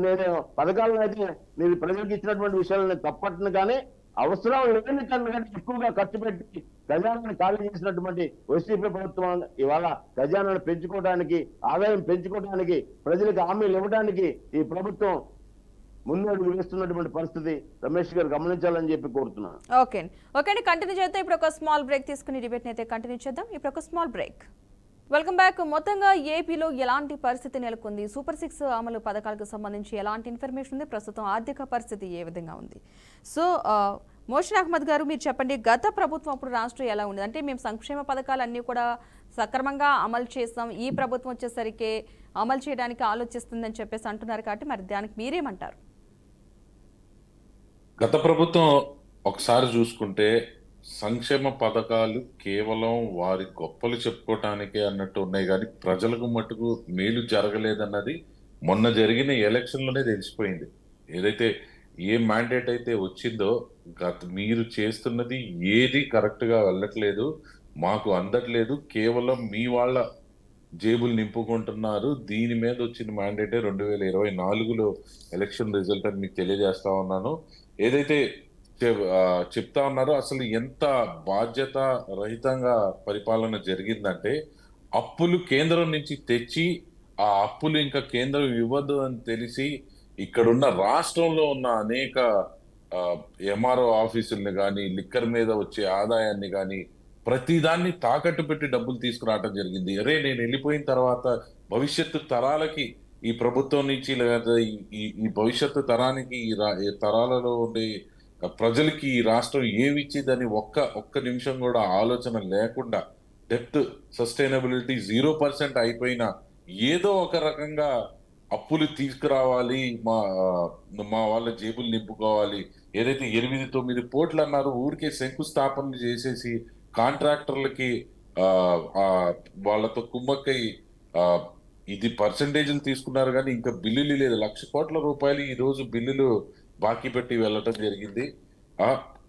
నేను పథకాలను అయితే మీరు ప్రజలకు ఇచ్చినటువంటి విషయాలను తప్పట్ను, కానీ అవసరం లేని కన్నా ఎక్కువగా ఖర్చు పెట్టి ఖజానాన్ని ఖాళీ చేసినటువంటి వైసీపీ ప్రభుత్వం ఇవాళ ఖజానాన్ని పెంచుకోవడానికి, ఆదాయం పెంచుకోవడానికి, ప్రజలకు హామీలు ఇవ్వడానికి ఈ ప్రభుత్వం ముందడుగు వేస్తున్నటువంటి పరిస్థితి రమేష్ గారు గమనించాలని చెప్పి కోరుతున్నాను. ఓకే కంటిన్యూ చేద్దాం. ఇప్పుడు ఒక స్మాల్ బ్రేక్ తీసుకుని డిబేట్ అయితే కంటిన్యూ చేద్దాం. ఇప్పుడు ఒక స్మాల్ బ్రేక్. Welcome back. మొత్తంగా ఏపీలో ఎలాంటి పరిస్థితి నెలకొంది? సూపర్ 6 అమలు పథకాలకు సంబంధించి ఎలాంటి ఇన్ఫర్మేషన్ ఉంది? ప్రస్తుతం ఆర్థిక పరిస్థితి ఏ విధంగా ఉంది? సో మోషన్ అహ్మద్ గారు, మీరు చెప్పండి, గత ప్రభుత్వం అప్పుడు రాష్ట్రం ఎలా ఉంది? అంటే మేము సంక్షేమ పథకాలన్నీ కూడా సక్రమంగా అమలు చేస్తాం, ఈ ప్రభుత్వం వచ్చేసరికి అమలు చేయడానికి ఆలోచిస్తుందని చెప్పేసి అంటున్నారు కాబట్టి మరి దానికి మీరేమంటారు? గత ప్రభుత్వం ఒకసారి చూసుకుంటే సంక్షేమ పథకాలు కేవలం వారి గొప్పలు చెప్పుకోవటానికే అన్నట్టు ఉన్నాయి, కానీ ప్రజలకు మటుకు మేలు జరగలేదన్నది మొన్న జరిగిన ఎలక్షన్లోనే తెలిసిపోయింది. ఏదైతే ఏ మ్యాండేట్ అయితే వచ్చిందో మీరు చేస్తున్నది ఏది కరెక్ట్ గా వెళ్ళట్లేదు, మాకు అందట్లేదు, కేవలం మీ వాళ్ళ జేబులు నింపుకుంటున్నారు. దీని మీద వచ్చిన మ్యాండేటే 2024లో ఎలక్షన్ రిజల్ట్ అని మీకు తెలియజేస్తా ఉన్నాను. ఏదైతే చెప్తా ఉన్నారో అసలు ఎంత బాధ్యత రహితంగా పరిపాలన జరిగిందంటే, అప్పులు కేంద్రం నుంచి తెచ్చి ఆ అప్పులు ఇంకా కేంద్రం ఇవ్వదు అని తెలిసి ఇక్కడున్న రాష్ట్రంలో ఉన్న అనేక ఎంఆర్ఓ ఆఫీసుల్ని కానీ, లిక్కర్ మీద వచ్చే ఆదాయాన్ని కానీ ప్రతిదాన్ని తాకట్టు పెట్టి డబ్బులు తీసుకురావడం జరిగింది. అరే నేను వెళ్ళిపోయిన తర్వాత భవిష్యత్తు తరాలకి ఈ ప్రభుత్వం నుంచి లేదా ఈ భవిష్యత్తు తరానికి ఈ తరాలలో ఉండే ప్రజలకి ఈ రాష్ట్రం ఏమి ఇచ్చేదని ఒక్క నిమిషం కూడా ఆలోచన లేకుండా డెప్త్ సస్టైనబిలిటీ 0% అయిపోయిన ఏదో ఒక రకంగా అప్పులు తీసుకురావాలి, మా వాళ్ళ జేబులు నింపుకోవాలి. ఏదైతే 8-9 పోర్ట్లు అన్నారు, ఊరికే శంకుస్థాపనలు చేసేసి కాంట్రాక్టర్లకి వాళ్ళతో కుమ్మక్కై ఇది పర్సంటేజ్లు తీసుకున్నారు, కానీ ఇంకా బిల్లులు లేదు. 1,00,000 కోట్ల రూపాయలు ఈ రోజు బిల్లులు బాకీ పెట్టి వెళ్ళటం జరిగింది.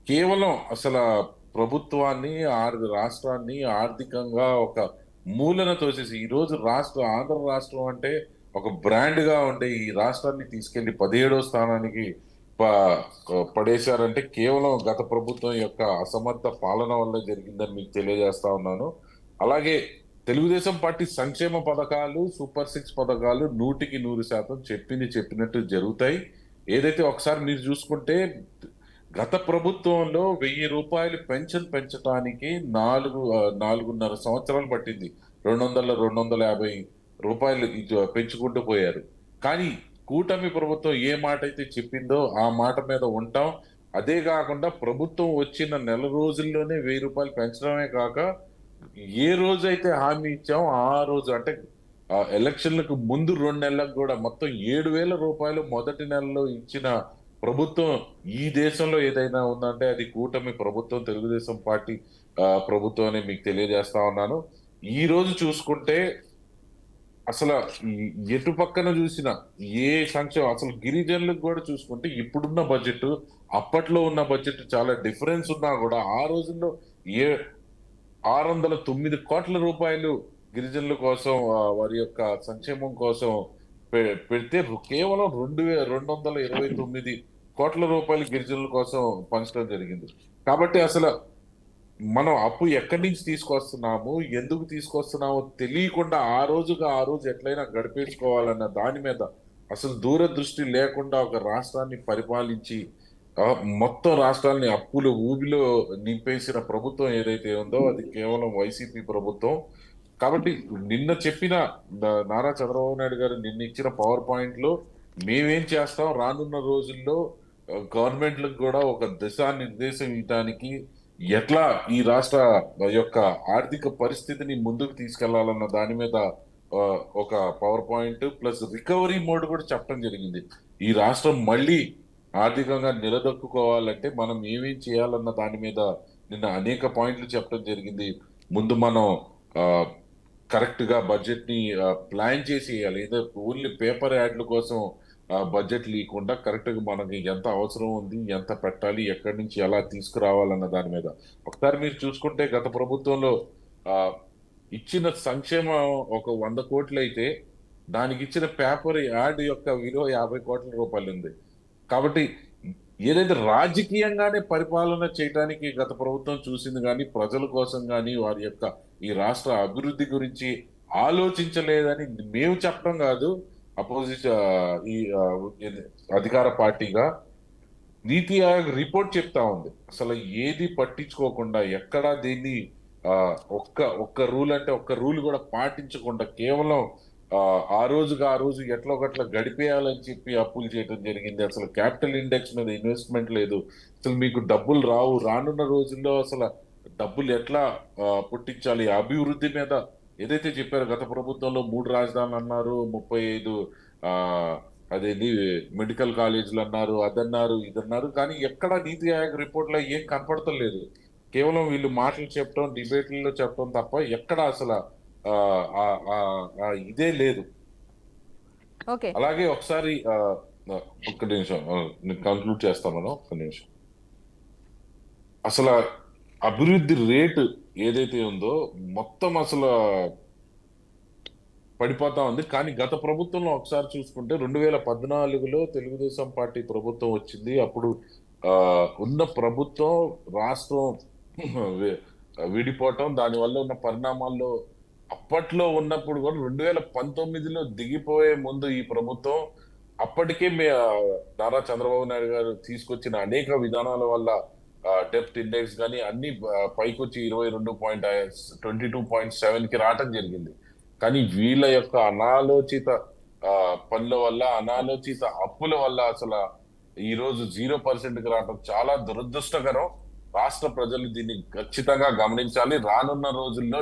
కేవలం అసలు ప్రభుత్వాన్ని రాష్ట్రాన్ని ఆర్థికంగా ఒక మూలన తోసేసి ఈ రోజు ఆంధ్ర రాష్ట్రం అంటే ఒక బ్రాండ్ గా ఉండే ఈ రాష్ట్రాన్ని తీసుకెళ్లి 17వ స్థానానికి పడేశారంటే కేవలం గత ప్రభుత్వం యొక్క అసమర్థ పాలన వల్ల జరిగిందని మీకు తెలియజేస్తా ఉన్నాను. అలాగే తెలుగుదేశం పార్టీ సంక్షేమ పథకాలు, సూపర్ 6 పథకాలు 100% చెప్పినట్టు జరుగుతాయి. ఏదైతే ఒకసారి మీరు చూసుకుంటే గత ప్రభుత్వంలో 1,000 రూపాయలు పెన్షన్ పెంచడానికి 4.5 సంవత్సరాలు పట్టింది. 250 రూపాయలు పెంచుకుంటూ పోయారు. కానీ కూటమి ప్రభుత్వం ఏ మాట అయితే చెప్పిందో ఆ మాట మీద ఉంటాం. అదే కాకుండా ప్రభుత్వం వచ్చిన నెల రోజుల్లోనే 1,000 రూపాయలు పెంచడమే కాక ఏ రోజైతే హామీ ఇచ్చామో ఆ రోజు అంటే ఎలక్షన్లకు ముందు 2 నెలలకు కూడా మొత్తం 7,000 రూపాయలు మొదటి నెలలో ఇచ్చిన ప్రభుత్వం ఈ దేశంలో ఏదైనా ఉందంటే అది కూటమి ప్రభుత్వం, తెలుగుదేశం పార్టీ ప్రభుత్వం అని మీకు తెలియజేస్తా ఉన్నాను. ఈ రోజు చూసుకుంటే అసలు ఎటు పక్కన చూసినా ఏ సంక్షేమం, అసలు గిరిజనులకు కూడా చూసుకుంటే ఇప్పుడున్న బడ్జెట్ అప్పట్లో ఉన్న బడ్జెట్ చాలా డిఫరెన్స్ ఉన్నా కూడా ఆ రోజుల్లో 609 కోట్ల రూపాయలు గిరిజనుల కోసం వారి యొక్క సంక్షేమం కోసం పెడితే కేవలం 229 కోట్ల రూపాయలు గిరిజనుల కోసం పంచడం జరిగింది. కాబట్టి అసలు మనం అప్పు ఎక్కడి నుంచి తీసుకొస్తున్నాము, ఎందుకు తీసుకొస్తున్నామో తెలియకుండా ఆ రోజు ఎట్లయినా గడిపేసుకోవాలన్న దాని మీద అసలు దూరదృష్టి లేకుండా ఒక రాష్ట్రాన్ని పరిపాలించి మొత్తం రాష్ట్రాన్ని అప్పులు ఊబిలో నింపేసిన ప్రభుత్వం ఏదైతే ఉందో అది కేవలం వైసీపీ ప్రభుత్వం. కాబట్టి నిన్న చెప్పిన నారా చంద్రబాబు నాయుడు గారు నిన్న ఇచ్చిన పవర్ పాయింట్ లో మేమేం చేస్తాం, రానున్న రోజుల్లో గవర్నమెంట్లకు కూడా ఒక దిశానిర్దేశం ఇవ్వడానికి ఎట్లా ఈ రాష్ట్ర యొక్క ఆర్థిక పరిస్థితిని ముందుకు తీసుకెళ్లాలన్న దాని మీద ఒక power point plus recovery mode కూడా చెప్పడం జరిగింది. ఈ రాష్ట్రం మళ్ళీ ఆర్థికంగా నిలదొక్కుకోవాలంటే మనం ఏమేం చేయాలన్న దాని మీద నిన్న అనేక పాయింట్లు చెప్పడం జరిగింది. ముందు మనం కరెక్ట్ గా బడ్జెట్ ని ప్లాన్ చేసి వేయాలి. ఏదో ఓన్లీ పేపర్ యాడ్ల కోసం బడ్జెట్ లేకుండా కరెక్ట్ గా మనకి ఎంత అవసరం ఉంది, ఎంత పెట్టాలి, ఎక్కడి నుంచి ఎలా తీసుకురావాలన్న దాని మీద ఒకసారి మీరు చూసుకుంటే గత ప్రభుత్వంలో ఇచ్చిన సంక్షేమం ఒక 100 కోట్లు అయితే దానికి ఇచ్చిన పేపర్ యాడ్ యొక్క విలువ 50 కోట్ల రూపాయలు ఉంది. కాబట్టి ఏదైతే రాజకీయంగానే పరిపాలన చేయడానికి గత ప్రభుత్వం చూసింది కానీ ప్రజల కోసం కానీ వారి యొక్క ఈ రాష్ట్ర అభివృద్ధి గురించి ఆలోచించలేదని మేము చెప్పడం కాదు, ఈ అధికార పార్టీగా నీతి ఆయోగ్ రిపోర్ట్ చెప్తా ఉంది. అసలు ఏది పట్టించుకోకుండా ఎక్కడా దీన్ని ఒక్క రూల్ అంటే ఒక్క రూల్ కూడా పాటించకుండా కేవలం ఆ రోజు ఎట్లా ఒకట్లా గడిపేయాలని చెప్పి అప్పులు చేయడం జరిగింది. అసలు క్యాపిటల్ ఇండెక్స్ మీద ఇన్వెస్ట్మెంట్ లేదు. అసలు మీకు డబ్బులు రావు. రానున్న రోజుల్లో అసలు డబ్బులు ఎట్లా పుట్టించాలి, అభివృద్ధి మీద ఏదైతే చెప్పారో గత ప్రభుత్వంలో 3 రాజధానులు అన్నారు, 35 ఆ అదేది మెడికల్ కాలేజీలు అన్నారు, అదన్నారు ఇదన్నారు, కానీ ఎక్కడ నీతి ఆయోగ్ రిపోర్ట్లో ఏం కనపడతలేదు. కేవలం వీళ్ళు మాటలు చెప్పడం, డిబేట్లలో చెప్పడం తప్ప ఎక్కడ అసలు ఇదే లేదు. ఓకే, అలాగే ఒకసారి ఒక్క నిమిషం కంక్లూడ్ చేస్తాం మనం. ఒక్క నిమిషం. అసలు అభివృద్ధి రేటు ఏదైతే ఉందో మొత్తం అసలు పడిపోతా ఉంది. కానీ గత ప్రభుత్వంలో ఒకసారి చూసుకుంటే 2014లో తెలుగుదేశం పార్టీ ప్రభుత్వం వచ్చింది. అప్పుడు ఉన్న ప్రభుత్వం రాష్ట్రం విడిపోవటం, దానివల్ల ఉన్న పరిణామాల్లో అప్పట్లో ఉన్నప్పుడు కూడా 2019లో దిగిపోయే ముందు ఈ ప్రభుత్వం అప్పటికే నారా చంద్రబాబు నాయుడు గారు తీసుకొచ్చిన అనేక విధానాల వల్ల డెప్త్ ఇండెక్స్ కానీ అన్ని పైకొచ్చి 22.7కి రావటం జరిగింది. కానీ వీళ్ళ యొక్క అనాలోచిత పనుల వల్ల, అనాలోచిత అప్పుల వల్ల అసలు ఈ రోజు 0%కి రావటం చాలా దురదృష్టకరం. రాష్ట్ర ప్రజలు దీన్ని ఖచ్చితంగా గమనించాలి. రానున్న రోజుల్లో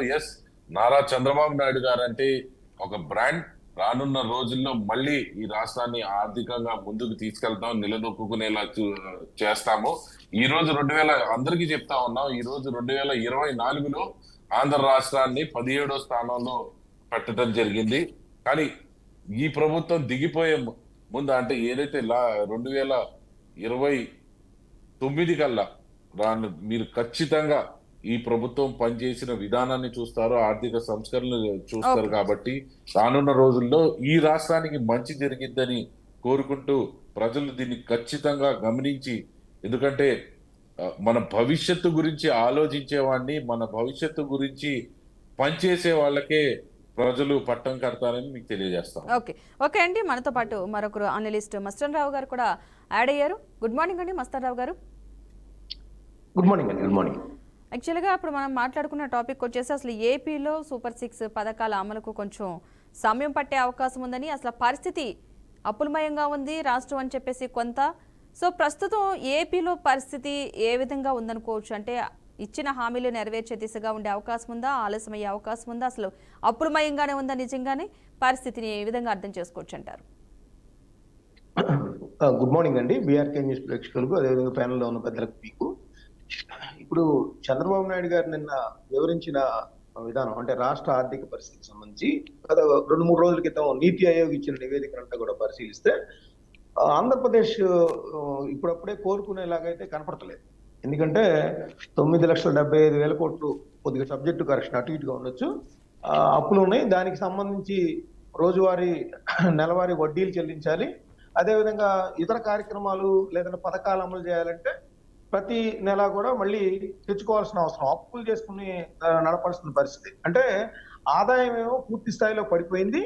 నారా చంద్రబాబు నాయుడు గారు అంటే ఒక బ్రాండ్. రానున్న రోజుల్లో మళ్ళీ ఈ రాష్ట్రాన్ని ఆర్థికంగా ముందుకు తీసుకెళ్తాం, నిలదొక్కునేలా చేస్తాము. ఈ రోజు అందరికీ చెప్తా ఉన్నాం, ఈ రోజు 2024లో ఆంధ్ర రాష్ట్రాన్ని 17వ స్థానంలో పెట్టడం జరిగింది. కానీ ఈ ప్రభుత్వం దిగిపోయే ముందు అంటే ఏదైతే 2029 కల్లా మీరు ఖచ్చితంగా ఈ ప్రభుత్వం పనిచేసిన విధానాన్ని చూస్తారు, ఆర్థిక సంస్కరణలు చూస్తారు. కాబట్టి రానున్న రోజుల్లో ఈ రాష్ట్రానికి మంచి జరిగిద్దని కోరుకుంటూ ప్రజలు దీన్ని ఖచ్చితంగా గమనించి, ఎందుకంటే మన భవిష్యత్తు గురించి ఆలోచించేవాడిని, మన భవిష్యత్తు గురించి పనిచేసే వాళ్ళకే ప్రజలు పట్టం కడతారని మీకు తెలియజేస్తాం. ఓకే అండి, మనతో పాటు మరొకరు అనలిస్ట్ మస్తాన్ రావు గారు కూడా యాడ్ అయ్యారు. గుడ్ మార్నింగ్ అండి మస్తాన్ రావు గారు. గుడ్ మార్నింగ్ అండి. Good morning. యాక్చువల్గా ఇప్పుడు మనం మాట్లాడుకున్న టాపిక్ వచ్చేసి అసలు ఏపీలో సూపర్ 6 పథకాల అమలుకు కొంచెం సమయం పట్టే అవకాశం ఉందని, అసలు పరిస్థితి అప్పులమయంగా ఉంది రాష్ట్రం అని చెప్పేసి కొంత. సో ప్రస్తుతం ఏపీలో పరిస్థితి ఏ విధంగా ఉందనుకోవచ్చు? అంటే ఇచ్చిన హామీలు నెరవేర్చే దిశగా ఉండే అవకాశం ఉందా, ఆలస్యమయ్యే అవకాశం ఉందా, అసలు అప్పులమయంగానే ఉందా? నిజంగానే పరిస్థితిని ఏ విధంగా అర్థం చేసుకోవచ్చు అంటారు? గుడ్ మార్నింగ్ అండి బీఆర్కే న్యూస్ ప్రేక్షకులకు, అదేవిధంగా ప్యానెల్లో ఉన్న పెద్దలకు మీకు. ఇప్పుడు చంద్రబాబు నాయుడు గారు నిన్న వివరించిన విధానం అంటే రాష్ట్ర ఆర్థిక పరిస్థితికి సంబంధించి 2-3 రోజుల క్రితం నీతి ఆయోగ్ ఇచ్చిన నివేదికనంతా కూడా పరిశీలిస్తే ఆంధ్రప్రదేశ్ ఇప్పుడప్పుడే కోరుకునేలాగైతే కనపడతలేదు. ఎందుకంటే 9,75,000 కోట్లు కొద్దిగా సబ్జెక్టు కరెక్షన్ అటు ఇటుగా ఉండొచ్చు, అప్పులు ఉన్నాయి. దానికి సంబంధించి రోజువారీ నెలవారీ వడ్డీలు చెల్లించాలి. అదేవిధంగా ఇతర కార్యక్రమాలు లేదా పథకాలు అమలు చేయాలంటే ప్రతి నెల కూడా మళ్ళీ తెచ్చుకోవాల్సిన అవసరం, అప్పులు చేసుకుని నడపాల్సిన పరిస్థితి. అంటే ఆదాయం ఏమో పూర్తి స్థాయిలో పడిపోయింది,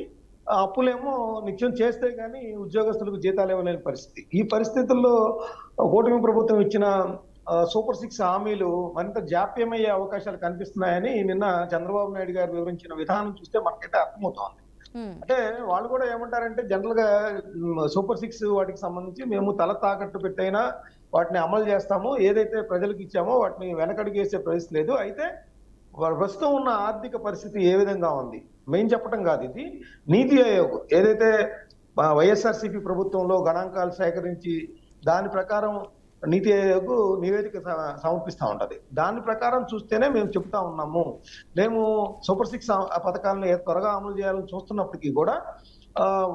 అప్పులేమో నిత్యం చేస్తే కానీ ఉద్యోగస్తులకు జీతాలు ఇవ్వలేని పరిస్థితి. ఈ పరిస్థితుల్లో కూటమి ప్రభుత్వం ఇచ్చిన సూపర్ 6 హామీలు మరింత జాప్యమయ్యే అవకాశాలు కనిపిస్తున్నాయని నిన్న చంద్రబాబు నాయుడు గారు వివరించిన విధానం చూస్తే మనకైతే అర్థమవుతోంది. అంటే వాళ్ళు కూడా ఏమంటారంటే జనరల్ గా సూపర్ 6 వాటికి సంబంధించి మేము తల తాకట్టు పెట్టైనా వాటిని అమలు చేస్తాము, ఏదైతే ప్రజలకు ఇచ్చామో వాటిని వెనకడుగేసే పరిస్థితి లేదు. అయితే ప్రస్తుతం ఉన్న ఆర్థిక పరిస్థితి ఏ విధంగా ఉంది మేము చెప్పడం కాదు, ఇది నీతి ఆయోగ్ ఏదైతే వైఎస్ఆర్సీపీ ప్రభుత్వంలో గణాంకాలు సేకరించి దాని ప్రకారం నీతి ఆయోగ్ నివేదిక సమర్పిస్తా ఉంటది. దాని ప్రకారం చూస్తేనే మేము చెప్తా ఉన్నాము. మేము సూపర్ 6 పథకాలను త్వరగా అమలు చేయాలని చూస్తున్నప్పటికీ కూడా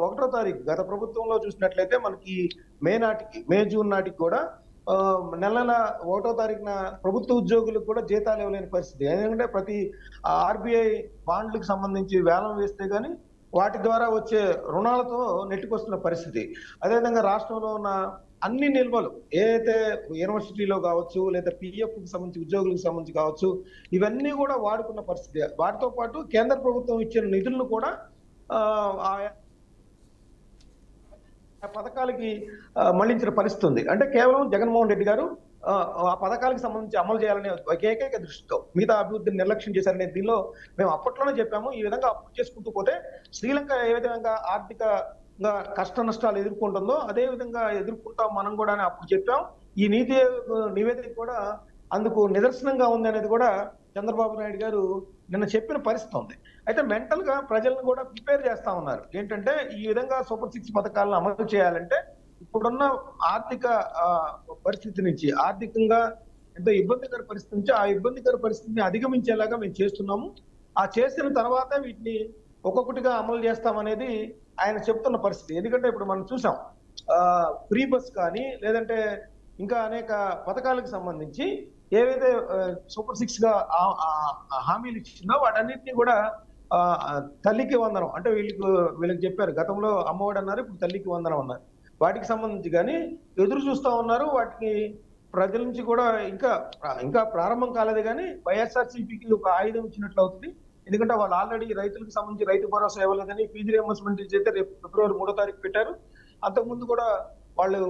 1వ తారీఖు గత ప్రభుత్వంలో చూసినట్లయితే మనకి మే జూన్ నాటికి కూడా నెల 1వ తారీఖున ప్రభుత్వ ఉద్యోగులకు కూడా జీతాలు ఇవ్వలేని పరిస్థితి. ఎందుకంటే ప్రతి ఆర్బీఐ బాండ్లకు సంబంధించి వేలం వేస్తే గానీ వాటి ద్వారా వచ్చే రుణాలతో నెట్టుకొస్తున్న పరిస్థితి. అదేవిధంగా రాష్ట్రంలో ఉన్న అన్ని నిల్వలు ఏదైతే యూనివర్సిటీలో కావచ్చు లేదా పిఎఫ్ కి సంబంధించి ఉద్యోగులకు సంబంధించి కావచ్చు, ఇవన్నీ కూడా వాడుకున్న పరిస్థితి. వాటితో పాటు కేంద్ర ప్రభుత్వం ఇచ్చిన నిధులను కూడా పథకాలకి మళ్లించిన పరిస్థితి ఉంది. అంటే కేవలం జగన్మోహన్ రెడ్డి గారు ఆ పథకాలకు సంబంధించి అమలు చేయాలనే ఏకైక దృష్టితో మిగతా అభివృద్ధిని నిర్లక్ష్యం చేశారనే దీనిలో మేము అప్పట్లోనే చెప్పాము. ఈ విధంగా అప్పు చేసుకుంటూ పోతే శ్రీలంక ఏ విధంగా ఆర్థికంగా కష్ట నష్టాలు ఎదుర్కొంటుందో అదే విధంగా ఎదుర్కొంటాం మనం కూడా అని అప్పుడు చెప్పాం. ఈ నీతి నివేదిక కూడా అందుకు నిదర్శనంగా ఉంది అనేది కూడా చంద్రబాబు నాయుడు గారు నిన్న చెప్పిన పరిస్థితి ఉంది. అయితే మెంటల్ గా ప్రజలను కూడా ప్రిపేర్ చేస్తా ఉన్నారు. ఏంటంటే ఈ విధంగా సూపర్ 6 పథకాలను అమలు చేయాలంటే ఇప్పుడున్న ఆర్థిక పరిస్థితి నుంచి, ఆర్థికంగా ఎంతో ఇబ్బందికర పరిస్థితి నుంచి ఆ ఇబ్బందికర పరిస్థితిని అధిగమించేలాగా మేము చేస్తున్నాము. ఆ చేసిన తర్వాత వీటిని ఒక్కొక్కటిగా అమలు చేస్తామనేది ఆయన చెప్తున్న పరిస్థితి. ఎందుకంటే ఇప్పుడు మనం చూసాం ఫ్రీ బస్ కానీ లేదంటే ఇంకా అనేక పథకాలకు సంబంధించి ఏవైతే సూపర్ 6 గా హామీలు ఇచ్చిందో వాటన్నిటిని కూడా తల్లికి వందనం అంటే వీళ్ళకి చెప్పారు. గతంలో అమ్మఒడి అన్నారు, ఇప్పుడు తల్లికి వందనం అన్నారు. వాటికి సంబంధించి కానీ ఎదురు చూస్తా ఉన్నారు. వాటికి ప్రజల నుంచి కూడా ఇంకా ప్రారంభం కాలేదు. కానీ వైఎస్ఆర్సీపీకి ఒక ఆయుధం ఇచ్చినట్లు అవుతుంది. ఎందుకంటే వాళ్ళు ఆల్రెడీ రైతులకు సంబంధించి రైతు భరోసా ఇవ్వలేదని ఫీజు రియంబర్స్మెంట్ అయితే రేపు ఫిబ్రవరి 3వ తారీఖు పెట్టారు. అంతకుముందు కూడా వాళ్ళు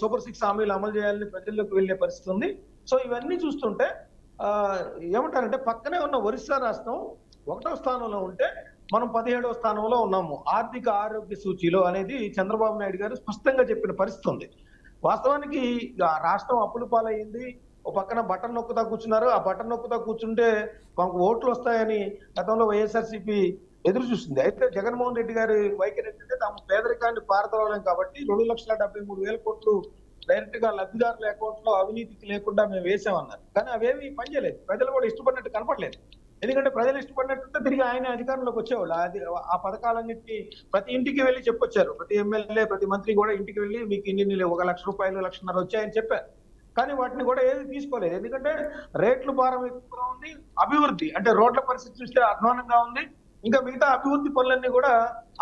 సూపర్ 6 హామీలు అమలు చేయాలని ప్రజల్లోకి వెళ్లే పరిస్థితి ఉంది. సో ఇవన్నీ చూస్తుంటే ఏమంటారంటే పక్కనే ఉన్న ఒరిస్సా రాష్ట్రం 1వ స్థానంలో ఉంటే మనం 17వ స్థానంలో ఉన్నాము ఆర్థిక ఆరోగ్య సూచీలో అనేది చంద్రబాబు నాయుడు గారు స్పష్టంగా చెప్పిన పరిస్థితి ఉంది. వాస్తవానికి రాష్ట్రం అప్పుల పాలయ్యింది. ఒక పక్కన బటన్ నొక్కుతా కూర్చున్నారు. ఆ బటన్ నొక్కుతా కూర్చుంటే మాకు ఓట్లు వస్తాయని గతంలో వైఎస్ఆర్సీపీ ఎదురు చూస్తుంది. అయితే జగన్మోహన్ రెడ్డి గారి వైఖరి ఏంటంటే తాము పేదరికాన్ని పారదోలేం కాబట్టి 2,73,000 కోట్లు డైరెక్ట్ గా లబ్ధిదారుల అకౌంట్ లో అవినీతికి లేకుండా మేము వేసామన్నారు. కానీ అవేమి పనిచేయలేదు. ప్రజలు కూడా ఇష్టపడినట్టు కనపడలేదు. ఎందుకంటే ప్రజలు ఇష్టపడినట్టుంటే తిరిగి ఆయన అధికారంలోకి వచ్చేవాళ్ళు. ఆ పథకాలన్నింటినీ ప్రతి ఇంటికి వెళ్ళి చెప్పొచ్చారు. ప్రతి ఎమ్మెల్యే ప్రతి మంత్రి కూడా ఇంటికి వెళ్ళి మీకు ఇన్ని 1,00,000 రూపాయలు 1,50,000 వచ్చాయని చెప్పారు. కానీ వాటిని కూడా ఏది తీసుకోలేదు. ఎందుకంటే రేట్లు భారం ఎక్కువగా ఉంది. అభివృద్ధి అంటే రోడ్ల పరిస్థితి చూస్తే అధ్వానంగా ఉంది. ఇంకా మిగతా అభివృద్ధి పనులన్నీ కూడా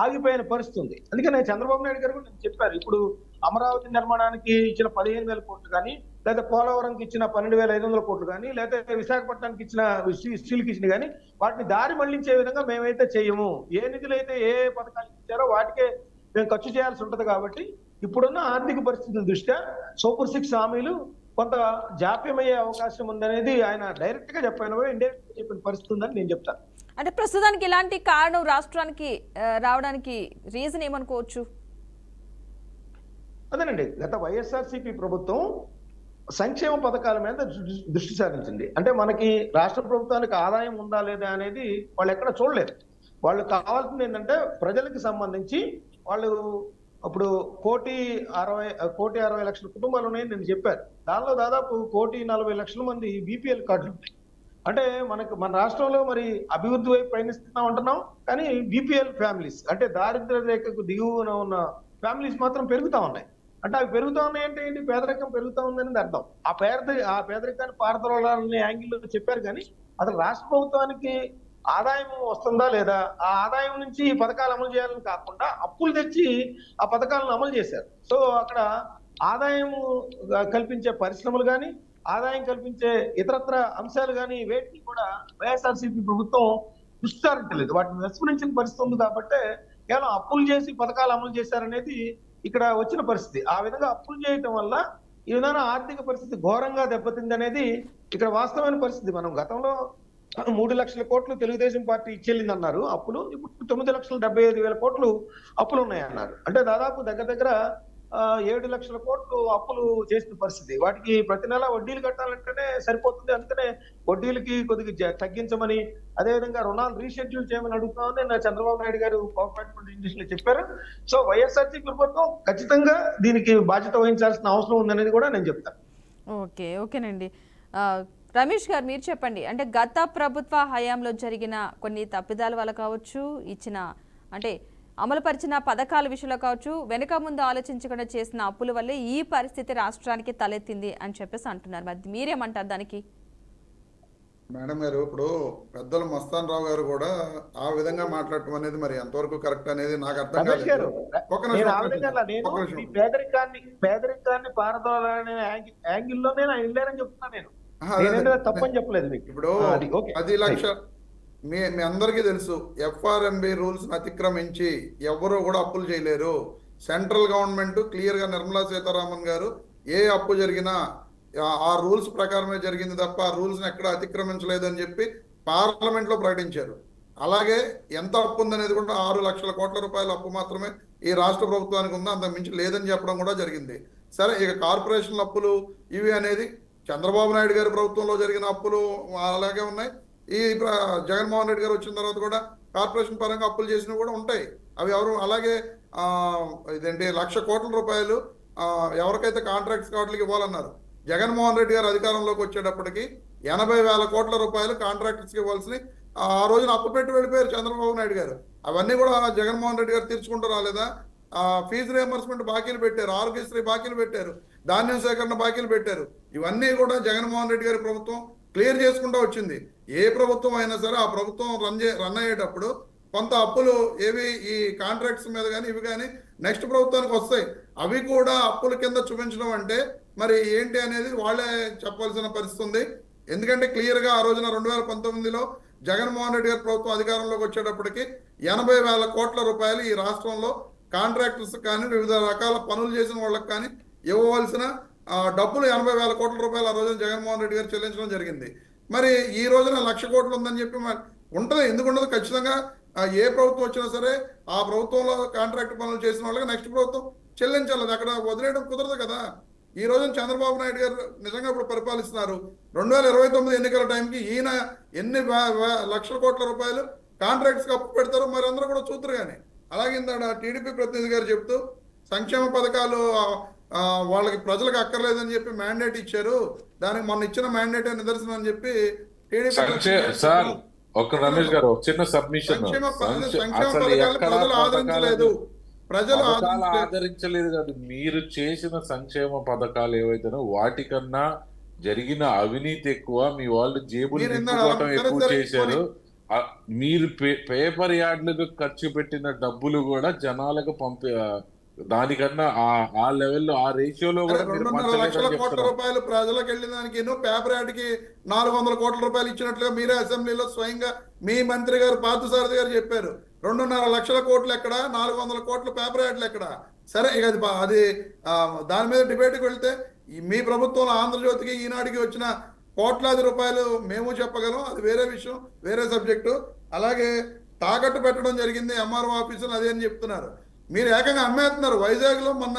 ఆగిపోయిన పరిస్థితి ఉంది. అందుకనే చంద్రబాబు నాయుడు గారు కూడా చెప్పారు. ఇప్పుడు అమరావతి నిర్మాణానికి ఇచ్చిన 15,000 కోట్లు కానీ, లేదా పోలవరంకి ఇచ్చిన 12,500 కోట్లు కానీ, లేదా విశాఖపట్నానికి ఇచ్చిన స్టీల్కి ఇచ్చిన కానీ వాటిని దారి మళ్లించే విధంగా మేమైతే చేయము. ఏ నిధులు అయితే ఏ పథకాలు ఇచ్చారో వాటికే మేము ఖర్చు చేయాల్సి ఉంటది. కాబట్టి ఇప్పుడున్న ఆర్థిక పరిస్థితుల దృష్ట్యా సూపర్ 6 హామీలు కొంత జాప్యమయ్యే అవకాశం ఉందనేది ఆయన డైరెక్ట్ గా చెప్పిన కూడా ఇండైరెక్ట్ గా చెప్పిన పరిస్థితి ఉందని నేను చెప్తాను. అంటే ప్రస్తుతానికి ఇలాంటి కారణం రాష్ట్రానికి రావడానికి రీజన్ ఏమనుకోవచ్చు? అదేనండి, గత వైఎస్ఆర్సీపీ ప్రభుత్వం సంక్షేమ పథకాల మీద దృష్టి సారించింది. అంటే మనకి రాష్ట్ర ప్రభుత్వానికి ఆదాయం ఉందా లేదా అనేది వాళ్ళు ఎక్కడ చూడలేదు. వాళ్ళు కావాల్సింది ఏంటంటే ప్రజలకు సంబంధించి వాళ్ళు అప్పుడు 1,60,00,000 కుటుంబాలు ఉన్నాయని నేను చెప్పారు. దానిలో దాదాపు 1,40,00,000 మంది బీపీఎల్ కార్డులు ఉంటాయి. అంటే మన రాష్ట్రంలో మరి అభివృద్ధి వైపు ప్రయాణిస్తున్నాం అంటున్నాం, కానీ బీపీఎల్ ఫ్యామిలీస్ అంటే దారిద్ర్య రేఖకు దిగువన ఉన్న ఫ్యామిలీస్ మాత్రం పెరుగుతా ఉన్నాయి. అంటే అవి పెరుగుతా ఉన్నాయంటే ఏంటి? పేదరికం పెరుగుతా ఉందని అర్థం. ఆ పేదరికాన్ని పారదోలాలనే యాంగిల్లో చెప్పారు. కానీ అసలు రాష్ట్ర ప్రభుత్వానికి ఆదాయం వస్తుందా లేదా, ఆ ఆదాయం నుంచి ఈ పథకాలు అమలు చేయాలని కాకుండా అప్పులు తెచ్చి ఆ పథకాలను అమలు చేశారు. సో అక్కడ ఆదాయం కల్పించే పరిశ్రమలు కానీ, ఆదాయం కల్పించే ఇతరత్ర అంశాలు కానీ వేటిని కూడా వైఎస్ఆర్సీపీ ప్రభుత్వం దృష్టి సారించలేదు. వాటిని విస్మరించిన పరిస్థితి ఉంది. కాబట్టి కేవలం అప్పులు చేసి పథకాలు అమలు చేశారనేది ఇక్కడ వచ్చిన పరిస్థితి. ఆ విధంగా అప్పులు చేయటం వల్ల ఈ విధంగా ఆర్థిక పరిస్థితి ఘోరంగా దెబ్బతింది అనేది ఇక్కడ వాస్తవమైన పరిస్థితి. మనం గతంలో 3,00,000 కోట్లు తెలుగుదేశం పార్టీ ఇచ్చెళ్ళిందన్నారు అప్పులు. ఇప్పుడు 9,75,000 కోట్లు అప్పులు ఉన్నాయన్నారు. అంటే దాదాపు దగ్గర 7,00,000 కోట్లు అప్పులు చేసిన పరిస్థితి. వాటికి ప్రతి నెల వడ్డీలు కట్టాలంటేనే సరిపోతుంది. అందుకనే వడ్డీలకి కొద్దిగా తగ్గించమని, అదేవిధంగా రుణాలు రీషెడ్యూల్ చేయమని అడుగుతామని నా చంద్రబాబు నాయుడు గారు పవర్ పాయింట్ లో చెప్పారు. సో వైఎస్ఆర్సీ ప్రభుత్వం ఖచ్చితంగా దీనికి బాధ్యత వహించాల్సిన అవసరం ఉందనేది కూడా నేను చెప్తాను. ఓకేనండి. రమేష్ గారు మీరు చెప్పండి. అంటే గత ప్రభుత్వ హయాంలో జరిగిన కొన్ని తప్పిదాల వల్ల కావచ్చు, అంటే అమలుపరిచిన పథకాల విషయంలో కావచ్చు, వెనుక ముందు ఆలోచించకుండా చేసిన అప్పుల వల్లే ఈ పరిస్థితి రాష్ట్రానికి తలెత్తింది అని చెప్పేసి అంటున్నారు. మరి మీరేమంటారు దానికి? మేడం గారు, ఇప్పుడు పెద్దలు మస్తాన్ రావు గారు కూడా ఆ విధంగా మాట్లాడటం అనేది మరి ఎంతవరకు కరెక్ట్ అనేది నాకు అర్థం కాలేదు. పేదరికాన్ని పారదోలాలనే యాంగిల్లోనే ఆయన వెళ్ళారని చెప్తున్నా నేను. తప్పని చెప్పలేదు. ఇప్పుడు 10 లక్షలు మీ అందరికీ తెలుసు, FRMB రూల్స్ అతిక్రమించి ఎవరు కూడా అప్పులు చేయలేరు. సెంట్రల్ గవర్నమెంట్ క్లియర్ గా నిర్మలా సీతారామన్ గారు ఏ అప్పు జరిగినా ఆ రూల్స్ ప్రకారమే జరిగింది తప్ప ఆ రూల్స్ని ఎక్కడ అతిక్రమించలేదు అని చెప్పి పార్లమెంట్లో ప్రకటించారు. అలాగే ఎంత అప్పు ఉందనేది కూడా 6 లక్షల కోట్ల రూపాయల అప్పు మాత్రమే ఈ రాష్ట్ర ప్రభుత్వానికి ఉందా, అంత మించి లేదని చెప్పడం కూడా జరిగింది. సరే, ఇక కార్పొరేషన్ల అప్పులు ఇవి అనేది చంద్రబాబు నాయుడు గారి ప్రభుత్వంలో జరిగిన అప్పులు అలాగే ఉన్నాయి. ఈ జగన్మోహన్ రెడ్డి గారు వచ్చిన తర్వాత కూడా కార్పొరేషన్ పరంగా అప్పులు చేసినవి కూడా ఉంటాయి. అవి ఎవరు అలాగే ఇదేంటి 1,00,000 కోట్ల రూపాయలు ఎవరికైతే కాంట్రాక్ట్స్ వాటికి ఇవ్వాలన్నారు. జగన్మోహన్ రెడ్డి గారు అధికారంలోకి వచ్చేటప్పటికి 80,000 కోట్ల రూపాయలు కాంట్రాక్టర్స్కి ఇవ్వాల్సి ఆ రోజున అప్పు పెట్టి వెళ్ళిపోయారు చంద్రబాబు నాయుడు గారు. అవన్నీ కూడా జగన్మోహన్ రెడ్డి గారు తీర్చుకుంటూ రాలేదా? ఫీజు రియంబర్స్మెంట్ బాకీలు పెట్టారు, ఆరోగ్యశ్రీ బాకీలు పెట్టారు, ధాన్యం సేకరణ బాకీలు పెట్టారు. ఇవన్నీ కూడా జగన్మోహన్ రెడ్డి గారి ప్రభుత్వం క్లియర్ చేసుకుంటూ వచ్చింది. ఏ ప్రభుత్వం అయినా సరే ఆ ప్రభుత్వం రన్ అయ్యేటప్పుడు కొంత అప్పులు ఏవి ఈ కాంట్రాక్ట్స్ మీద కానీ ఇవి కానీ నెక్స్ట్ ప్రభుత్వానికి వస్తాయి. అవి కూడా అప్పుల కింద చూపించడం అంటే మరి ఏంటి అనేది వాళ్ళే చెప్పాల్సిన పరిస్థితి ఉంది. ఎందుకంటే క్లియర్గా ఆ రోజున 2019లో జగన్మోహన్ రెడ్డి గారి ప్రభుత్వం అధికారంలోకి వచ్చేటప్పటికి 80,000 కోట్ల రూపాయలు ఈ రాష్ట్రంలో కాంట్రాక్టర్స్ కానీ వివిధ రకాల పనులు చేసిన వాళ్ళకి కానీ ఇవ్వవలసిన డబ్బులు 80,000 కోట్ల రూపాయలు ఆ రోజున జగన్మోహన్ రెడ్డి గారు చెల్లించడం జరిగింది. మరి ఈ రోజున 1,00,000 కోట్లు ఉందని చెప్పి మరి ఉంటుంది, ఎందుకు ఉండదు? ఖచ్చితంగా ఏ ప్రభుత్వం వచ్చినా సరే ఆ ప్రభుత్వంలో కాంట్రాక్ట్ పనులు చేసిన వాళ్ళకి నెక్స్ట్ ప్రభుత్వం చెల్లించాలి. అది అక్కడ వదిలేయడం కుదరదు కదా. ఈ రోజున చంద్రబాబు నాయుడు గారు నిజంగా ఇప్పుడు పరిపాలిస్తున్నారు. 2029 ఎన్నికల టైంకి ఈయన ఎన్ని లక్షల కోట్ల రూపాయలు కాంట్రాక్ట్స్కి అప్పు పెడతారో మరి అందరూ కూడా చూద్దరు. కానీ అలాగే ఇందాక టీడీపీ ప్రతినిధి గారు చెప్తూ సంక్షేమ పథకాలు వాళ్ళకి ప్రజలకు అక్కర్లేదని చెప్పి మ్యాండేట్ ఇచ్చారు, దానికి మొన్న ఇచ్చిన మ్యాండేట్ నిదర్శనం అని చెప్పి సార్ ఒక రమేష్ గారు ఒక చిన్న సబ్మిషన్, ప్రజలు ఆదరించలేదు, ప్రజలు ఆదరించలేదు కాదు, మీరు చేసిన సంక్షేమ పథకాలు ఏవైతేనో వాటికన్నా జరిగిన అవినీతి ఎక్కువ, మీ వాళ్ళు జేబులు నింపుకోవటం ఎక్కువ చేశారు. మీరు పేపర్ యార్డ్లకు ఖర్చు పెట్టిన డబ్బులు కూడా జనాలకు దానికన్నా ఆ లెవెల్లో ఆ రేషియోలో కూడా 2.5 లక్షల కోట్ల రూపాయలు ప్రజలకు వెళ్ళిన దానికి పేపర్ యార్డ్కి 400 కోట్ల రూపాయలు ఇచ్చినట్లుగా మీరే అసెంబ్లీలో స్వయంగా మీ మంత్రి గారు పార్థసారథి గారు చెప్పారు. 2.5 లక్షల కోట్లు ఎక్కడ, 400 కోట్ల పేపర్ యార్డ్లు ఎక్కడ? సరే, ఇక అది దాని మీద డిబేట్కి వెళ్తే మీ ప్రభుత్వంలో ఆంధ్రజ్యోతికి ఈనాడికి వచ్చిన కోట్లాది రూపాయలు మేము చెప్పగలం, అది వేరే విషయం, వేరే సబ్జెక్టు. అలాగే తాకట్టు పెట్టడం జరిగింది ఎంఆర్ఓ ఆఫీసులు, అదే అని చెప్తున్నారు. మీరు ఏకంగా అమ్మేస్తున్నారు. వైజాగ్లో మొన్న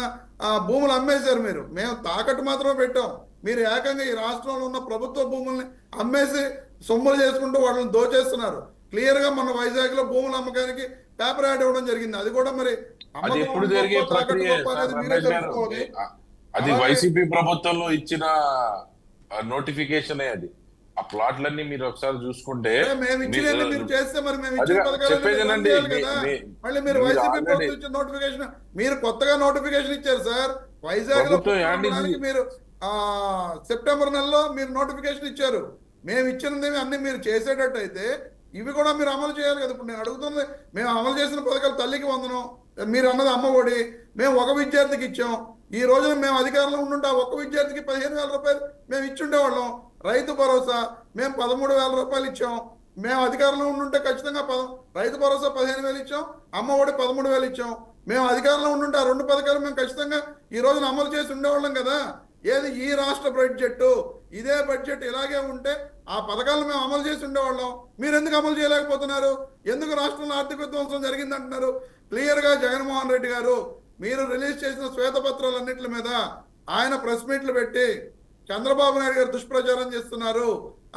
భూములు అమ్మేశారు మీరు, మేము తాకట్టు మాత్రమే పెట్టాం. మీరు ఏకంగా ఈ రాష్ట్రంలో ఉన్న ప్రభుత్వ భూముల్ని అమ్మేసి సొమ్ములు చేసుకుంటూ వాళ్ళని దోచేస్తున్నారు. క్లియర్గా మొన్న వైజాగ్లో భూముల అమ్మకానికి పేపర్ యాడ్ ఇవ్వడం జరిగింది. అది కూడా మరి ఎప్పుడు జరిగే ప్రక్రియ? అది వైసీపీ ప్రభుత్వంలో ఇచ్చిన నోటిఫికేషన్. అది ఆ ప్లాట్లన్నీ మీరు ఒకసారి చూసుకుంటే మీరు కొత్తగా నోటిఫికేషన్ ఇచ్చారు సార్. వైజాగ్ లో మీరు సెప్టెంబర్ నెలలో మీరు నోటిఫికేషన్ ఇచ్చారు. మేము ఇచ్చినది అన్ని మీరు చేసేటట్టు అయితే ఇవి కూడా మీరు అమలు చేయాలి కదా. ఇప్పుడు నేను అడుగుతుంది, మేము అమలు చేసిన పథకాలు తల్లికి వందనం, మీరు అన్నది అమ్మ ఒడి, మేము ఒక విద్యార్థికి ఇచ్చాం. ఈ రోజున మేము అధికారంలో ఉండుంటే ఒక్క విద్యార్థికి 15,000 రూపాయలు మేము ఇచ్చుండేవాళ్ళం. రైతు భరోసా మేము 13,000 రూపాయలు ఇచ్చాం. మేము అధికారంలో ఉండుంటే ఖచ్చితంగా రైతు భరోసా 15,000 ఇచ్చాం, అమ్మ ఒడి 13,000 ఇచ్చాం. మేము అధికారంలో ఉండుంటే ఆ 2 పథకాలు మేము ఖచ్చితంగా ఈ రోజున అమలు చేసి ఉండేవాళ్ళం కదా. ఏది ఈ రాష్ట్ర బడ్జెట్, ఇదే బడ్జెట్ ఇలాగే ఉంటే ఆ పథకాలను మేము అమలు చేసి ఉండేవాళ్ళం. మీరు ఎందుకు అమలు చేయలేకపోతున్నారు? ఎందుకు రాష్ట్రంలో ఆర్థిక విధ్వంసం జరిగిందంటున్నారు? క్లియర్గా జగన్మోహన్ రెడ్డి గారు మీరు రిలీజ్ చేసిన శ్వేతపత్రాలన్నింటి మీద ఆయన ప్రెస్ మీట్లు పెట్టి చంద్రబాబు నాయుడు గారు దుష్ప్రచారం చేస్తున్నారు,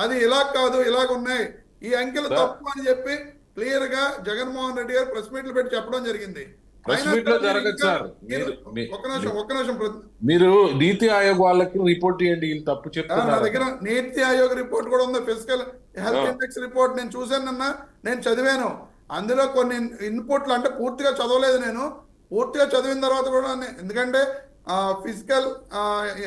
అది ఇలా కాదు ఇలాగ ఉన్నాయి, ఈ అంకెలు తప్పు అని చెప్పి క్లియర్గా జగన్మోహన్ రెడ్డి గారు ప్రెస్ మీట్లు పెట్టి చెప్పడం జరిగింది. ఒక్క నిమిషం మీరు నీతి ఆయోగ్ వాళ్ళకి రిపోర్ట్ చేయండి, వీళ్ళు తప్పు చెప్తారు. నా దగ్గర నీతి ఆయోగ్ రిపోర్ట్ కూడా ఉంది, ఫిజికల్ హెల్త్ ఇండెక్స్ రిపోర్ట్ నేను చూశాను, నేను చదివాను. అందులో కొన్ని ఇన్పుట్లు అంటే పూర్తిగా చదవలేదు నేను, పూర్తిగా చదివిన తర్వాత కూడా ఎందుకంటే ఫిజికల్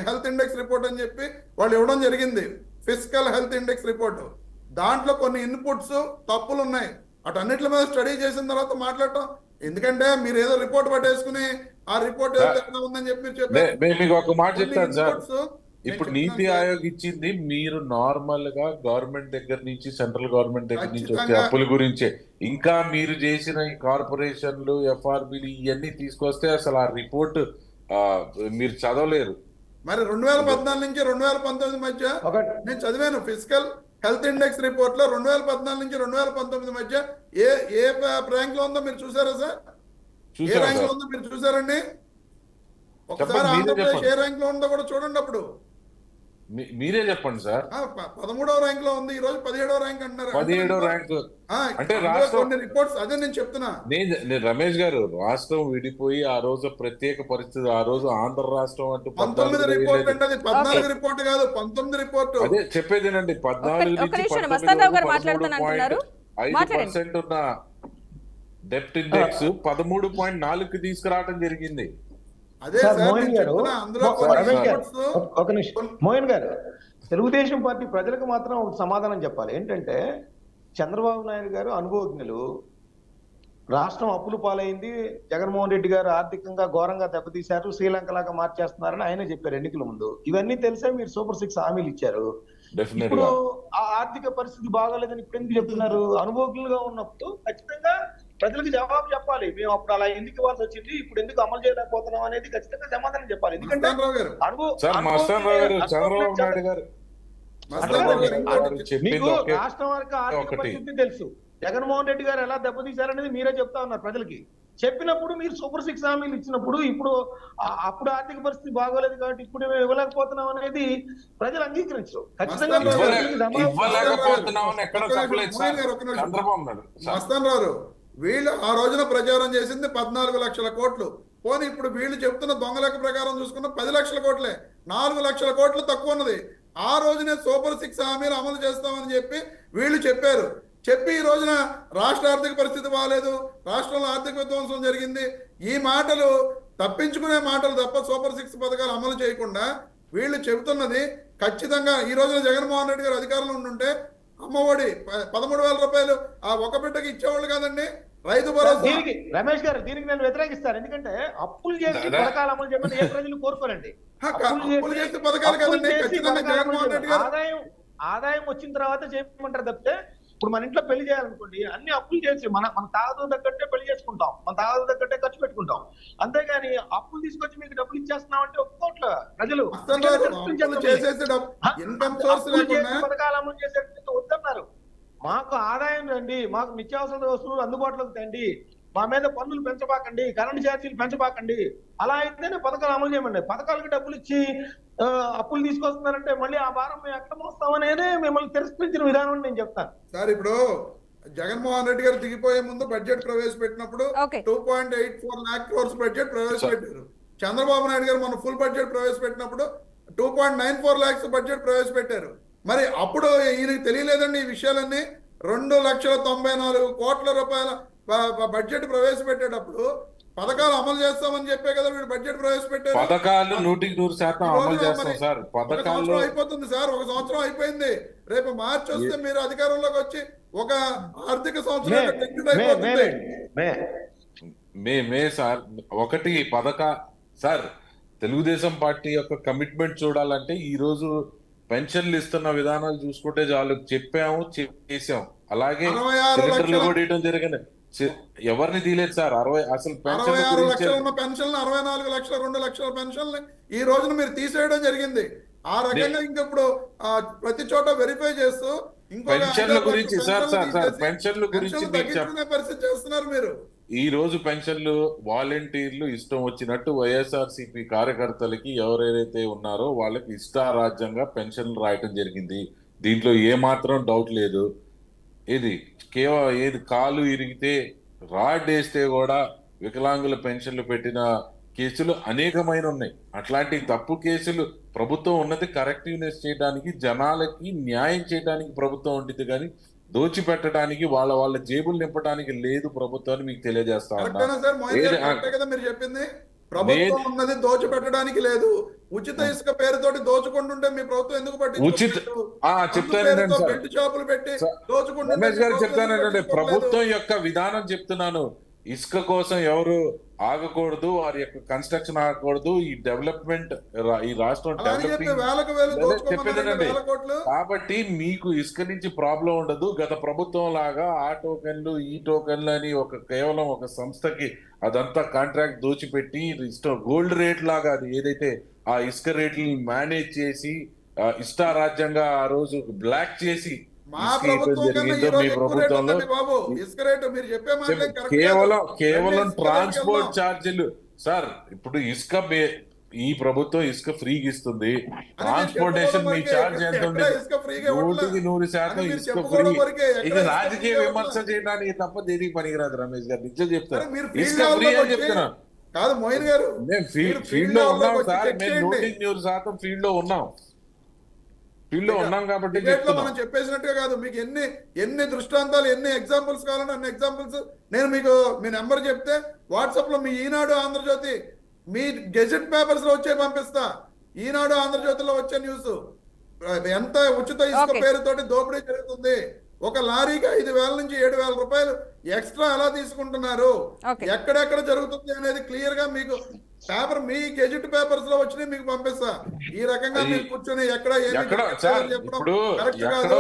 హెల్త్ ఇండెక్స్ రిపోర్ట్ అని చెప్పి వాళ్ళు ఇవ్వడం జరిగింది. ఫిజికల్ హెల్త్ ఇండెక్స్ రిపోర్ట్, దాంట్లో కొన్ని ఇన్పుట్స్ తప్పులు ఉన్నాయి. అటన్నిటి మీద స్టడీ చేసిన తర్వాత మాట్లాడటం, ఎందుకంటే మీరు ఏదో రిపోర్ట్ పట్టేసుకుని ఆ రిపోర్ట్ ఉందని చెప్పి మీకు ఒక మాట చెప్తాను సార్. ఇప్పుడు నీతి ఆయోగ్ ఇచ్చింది మీరు నార్మల్ గా గవర్నమెంట్ దగ్గర నుంచి, సెంట్రల్ గవర్నమెంట్ దగ్గర నుంచి వచ్చే అప్పుల గురించే. ఇంకా మీరు చేసిన ఈ కార్పొరేషన్లు, ఎఫ్ఆర్బిలు ఇవన్నీ తీసుకొస్తే అసలు ఆ రిపోర్ట్ మీరు చదవలేరు. మరి 2014 నుంచి 2019 మధ్య నేను చదివాను ఫిజికల్ హెల్త్ ఇండెక్స్ రిపోర్ట్ లో 2014 నుంచి 2019 మధ్య ఏ ఏ ర్యాంక్ లో ఉందో మీరు చూసారా సార్? ఏ చూసాం ర్యాంక్ లో సార్. ఉందో మీరు చూసారండి? ఒకసారి చెప్పండి, మీరే ఆంధ్రప్రదేశ్ ఏ చెప్పండి. ర్యాంక్ లో ఉందో కూడా చూడండి. అప్పుడు మీరే చెప్పండి సార్. 13వ ర్యాంక్ లో ఉంది, ఈ రోజు 17వ ర్యాంక్ అంటున్నారు. 17వ ర్యాంక్ అంటే అందులో రాష్ట్రం కొన్ని రిపోర్ట్స్ అదే నేను చెప్తున్నా. నేను రమేష్ గారు, రాష్ట్రం విడిపోయి ఆ రోజు ప్రత్యేక పరిస్థితి, ఆ రోజు ఆంధ్ర రాష్ట్రం అంటూ 19 రిపోర్ట్ అంటే అది 14 రిపోర్ట్ కాదు, 19 రిపోర్ట్. అదే చెప్పేదేనండి. 14 ఒక్క నుంచి నిమిషం, 19 మస్తానరావు గారు వరకు మాట్లాడుతానంటున్నారు. 13.5% ఉన్న డెప్ట్ ఇండెక్స్ 13.4కి తీసుకురావడం జరిగింది. అదే సార్, సార్ మోహన్ నేను గారు, చెప్తున్నా. అందులో కొన్ని రమేష్ గారు, రిపోర్ట్స్ ఒక నిమిషం. మోహన్ గారు, తెలుగుదేశం పార్టీ ప్రజలకు మాత్రం ఒక సమాధానం చెప్పాలి. ఏంటంటే చంద్రబాబు నాయుడు గారు అనుభవజ్ఞులు, రాష్ట్రం అప్పులు పాలైంది, జగన్మోహన్ రెడ్డి గారు ఆర్థికంగా ఘోరంగా దెబ్బతీశారు, శ్రీలంక లాగా మార్చేస్తున్నారని ఆయన చెప్పారు ఎన్నికల ముందు. ఇవన్నీ తెలిసే మీరు సూపర్ 6 హామీలు ఇచ్చారు. డెఫినెట్ ఇప్పుడు గా ఆ ఆర్థిక పరిస్థితి బాగోలేదని ఇప్పుడు ఎందుకు చెప్తున్నారు? అనుభవజ్ఞులుగా ఉన్నప్పుడు ఖచ్చితంగా ప్రజలకు జవాబు చెప్పాలి. మేము అప్పుడు అలా ఎందుకు ఇవ్వాల్సి వచ్చింది, ఇప్పుడు ఎందుకు అమలు చేయలేకపోతున్నాం అనేది ఖచ్చితంగా సమాధానం చెప్పాలి. ఎందుకంటే మస్తానరావు గారు, సార్, మస్తానరావు గారు, చంద్రబాబు నాయుడు గారు, మస్తానరావు గారు ఇంకోటి వారు చెప్పింది మీకు ఒకే రాష్ట్రం వరకు ఆర్థిక ఒకటి. పరిస్థితి తెలుసు, జగన్మోహన్ రెడ్డి గారు ఎలా దెబ్బతీశారనేది మీరే చెప్తా ఉన్నారు ప్రజలకి. చెప్పినప్పుడు మీరు సూపర్ 6 హామీలు ఇచ్చినప్పుడు ఇప్పుడు అప్పుడు ఆర్థిక పరిస్థితి బాగోలేదు కాబట్టి ఇప్పుడు మేము ఇవ్వలేకపోతున్నాం అనేది ప్రజలు అంగీకరించరు. ఖచ్చితంగా మీరు ప్రజలకు జవాబు ఇవ్వలేకపోతున్నామని ఎక్కడో చెప్పలేదు సార్ చంద్రబాబు నాయుడు. మస్తానరావు, వీళ్ళు ఆ రోజున ప్రచారం చేసింది 14 లక్షల కోట్లు. పోనీ ఇప్పుడు వీళ్ళు చెప్తున్న దొంగ లెక్క ప్రకారం చూసుకున్న 10 లక్షల కోట్లే, 4 లక్షల కోట్లు తక్కువ ఉన్నది. ఆ రోజునే సూపర్ 6 హామీలు అమలు చేస్తామని చెప్పి వీళ్ళు చెప్పారు. చెప్పి ఈ రోజున రాష్ట్ర ఆర్థిక పరిస్థితి బాగాలేదు, రాష్ట్రంలో ఆర్థిక విధ్వంసం జరిగింది, ఈ మాటలు తప్పించుకునే మాటలు తప్ప సూపర్ 6 పథకాలు అమలు చేయకుండా వీళ్ళు చెబుతున్నది ఖచ్చితంగా. ఈ రోజున జగన్మోహన్ రెడ్డి గారు అధికారంలో ఉండుంటే అమ్మఒడి 13,000 రూపాయలు ఆ ఒక బిడ్డకి ఇచ్చేవాళ్ళు కాదండి. రైతు భరోసా. దీనికి రమేష్ గారు, దీనికి నేను వ్యతిరేకిస్తాను. ఎందుకంటే అప్పులు చేసి పథకాలు అమలు చేయమని ఏ ప్రజలు కోరుకోరండి. అప్పులు చేసి పథకాలు కదండి, ఖచ్చితంగా జగన్మోహన్ రెడ్డి గారు ఆదాయం వచ్చిన తర్వాత చేయమంటారు తప్పితే, ఇప్పుడు మన ఇంట్లో పెళ్లి చేయాలనుకోండి, అన్ని అప్పులు చేసి మన తాగదు తగ్గట్టే పెళ్లి చేసుకుంటాం, మన తాగదు తగ్గట్టే ఖర్చు పెట్టుకుంటాం. అంతేగాని అప్పులు తీసుకొచ్చి మీకు డబ్బులు ఇచ్చేస్తున్నాం అంటే ఒప్పుకోవట్లే ప్రజలు. ఇన్కమ్ సోర్స్ లేకుండా పథకాలు అమలు చేసేటట్టు వద్దన్నారు. మాకు ఆదాయం రండి, మాకు నిత్యావసర వస్తువులు అందుబాటులోకి తండి, మా మీద పన్నులు పెంచబాకండి, కరెంట్ ఛార్జీలు పెంచబాకండి, అలా అయితేనే పథకాలు అమలు చేయమండి. పథకాలకి డబ్బులు ఇచ్చి అప్పులు తీసుకొస్తున్నారంటే మళ్ళీ ఆ భారం మేము ఎక్కడ మోస్తామనేదే మిమ్మల్ని తిరస్కరించిన విధానం నేను చెప్తాను. సార్, ఇప్పుడు జగన్మోహన్ రెడ్డి గారు దిగిపోయే ముందు బడ్జెట్ ప్రవేశపెట్టినప్పుడు 2.84 lakh crores బడ్జెట్ ప్రవేశపెట్టారు. చంద్రబాబు నాయుడు గారు మన ఫుల్ బడ్జెట్ ప్రవేశపెట్టినప్పుడు 2.94 lakhs బడ్జెట్ ప్రవేశపెట్టారు. మరి అప్పుడు ఈయనకి తెలియలేదండి ఈ విషయాలన్నీ. 2,94 కోట్ల రూపాయల బడ్జెట్ ప్రవేశపెట్టేటప్పుడు పథకాలు అమలు చేస్తామని చెప్పే కదా వీడు బడ్జెట్ ప్రవేశపెట్టారు. పథకాలు 100% అమలు చేస్తాం సార్. పథకాలు అయిపోతుంది సార్, 1 సంవత్సరం అయిపోయింది. రేపు మార్చి వస్తే మీరు అధికారంలోకి వచ్చి ఒక ఆర్థిక సంవత్సరం మే సార్ ఒకటి సార్, తెలుగుదేశం పార్టీ యొక్క కమిట్మెంట్ చూడాలంటే ఈ రోజు పెన్షన్లు ఇస్తున్న విధానాలు చూసుకుంటే చాలు. చెప్పాము, చేసాం. అలాగే సిలిండర్లు కూడా ఇవ్వడం జరిగింది. ఎవరిని తీయలేదు సార్. అసలు 66 లక్షలు ఉన్న పెన్షన్లు 64 లక్షల 2 లక్షల పెన్షన్లు ఈ రోజున మీరు తీసేయడం జరిగింది. ఆ రకంగా ఇంకప్పుడు ప్రతి చోట వెరిఫై చేస్తూ పెన్షన్ల గురించి పెన్షన్ల గురించి పరిస్థితి చేస్తున్నారు మీరు. ఈ రోజు పెన్షన్లు వాలంటీర్లు ఇష్టం వచ్చినట్టు వైఎస్ఆర్సీపీ కార్యకర్తలకి ఎవరైతే ఉన్నారో వాళ్ళకి ఇష్టారాజ్యంగా పెన్షన్లు రాయటం జరిగింది. దీంట్లో ఏమాత్రం డౌట్ లేదు. ఏది కాలు ఇరిగితే రాడ్ వేస్తే కూడా వికలాంగుల పెన్షన్లు పెట్టిన కేసులు అనేకమైన ఉన్నాయి. అట్లాంటి తప్పు కేసులు ప్రభుత్వం ఉన్నది కరెక్టివ్నెస్ చేయడానికి, జనాలకి న్యాయం చేయడానికి ప్రభుత్వం ఉంటుంది, కానీ దోచిపెట్టడానికి వాళ్ళ జేబులు నింపడానికి లేదు ప్రభుత్వాన్ని మీకు తెలియజేస్తా ఉన్నా. మీరు చెప్పింది ప్రభుత్వం ఉన్నది దోచిపెట్టడానికి లేదు. ఉచిత ఇసుక పేరుతోటి దోచుకుంటుంటే మీ ప్రభుత్వం ఎందుకు చెప్తానండి షాపులు పెట్టి రమేష్ గారు చెప్తానంటే ప్రభుత్వం యొక్క విధానం చెప్తున్నాను. ఇసుక కోసం ఎవరు ఆగకూడదు, వారి యొక్క కన్స్ట్రక్షన్ ఆగకూడదు, ఈ డెవలప్మెంట్ ఈ రాష్ట్రం చెప్పేదండి. కాబట్టి మీకు ఇసుక నుంచి ప్రాబ్లం ఉండదు. గత ప్రభుత్వం లాగా ఆ టోకెన్లు ఈ టోకెన్లు అని కేవలం ఒక సంస్థకి అదంతా కాంట్రాక్ట్ దోచిపెట్టి గోల్డ్ రేట్ లాగా అది ఏదైతే ఆ ఇసుక రేట్లను మేనేజ్ చేసి ఇష్టారాజ్యంగా ఆ రోజు బ్లాక్ చేసి మా ఇసుక ఇవ్వడం ప్రభుత్వం కన్నా ఈ జరిగిందో రోజు మీ ఎక్కువ రేట్ ప్రభుత్వంలో ఉందండి బాబు. ఇసుక రేటు మీరు చెప్పే మాటలే కరెక్ట్ కాదు. కేవలం రండి, ఇసుక రేటుకి ట్రాన్స్పోర్ట్ వెళ్దాం. ఛార్జీలు సార్. ఇప్పుడు ఈ ప్రభుత్వం ఇసుక ఫ్రీగా ఇస్తుంది. అని మీరు ట్రాన్స్పోర్టేషన్ చెప్పుకోవడం మీ వరకే. ఛార్జ్ ఎంత ఎక్కడ ఉండేది? ఇసుక ఫ్రీగా ఇవ్వట్లా. 100% అని మీరు ఇసుక ఫ్రీ. చెప్పుకోవడం వరకే. ఎక్కడ ఇది ఇసుక రాజకీయ ఫ్రీగా విమర్శ ఇవ్వట్లా. చేయడానికి తప్ప దేనికి పనికిరాదు రమేష్ గారు. నిజం అరే చెప్తాను. మీరు ఇసుక ఫీల్డ్ ఫ్రీ లెవెల్లోకి అని వచ్చి చెప్తున్నా. కాదు మోయిన్ గారు, మేము మీరు ఫీల్డ్ లో లెవెల్లోకి ఉన్నాం వచ్చి సార్. చెక్ మేము చేయండి. 100% ఫీల్డ్ లో ఉన్నాం. ఫీల్డ్ లో ఉన్నాం కాబట్టి డిబేట్ లో చెప్తున్నాం. మనం చెప్పేసినట్టుగా కాదు. మీకు ఎన్ని దృష్టాంతాలు, ఎన్ని ఎగ్జాంపుల్స్ కావాలంటే అన్ని ఎగ్జాంపుల్స్ నేను మీకు మీ నెంబర్ చెప్తే వాట్సాప్ లో మీ ఈనాడు, ఆంధ్రజ్యోతి, మీ గెజెట్ పేపర్స్ లో వచ్చే పంపిస్తా. ఈనాడు, ఆంధ్రజ్యోతిలో వచ్చే న్యూస్ ఎంత ఉచిత ఇసుక Okay. పేరుతోటి దోపిడీ జరుగుతుంది. ఒక లారీకి 5,000 నుంచి 7,000 రూపాయలు ఎక్స్ట్రా ఎలా తీసుకుంటున్నారు, Okay. ఎక్కడెక్కడ జరుగుతుంది అనేది క్లియర్ గా మీకు పేపర్, మీ గెజెట్ పేపర్స్ లో వచ్చినాయి మీకు పంపిస్తా. ఈ రకంగా మీరు కూర్చొని ఎక్కడ ఏమి ఎక్కడో చెప్పారో సార్ చెప్పడం ఇప్పుడు కరెక్ట్ కాదు. ఎక్కడో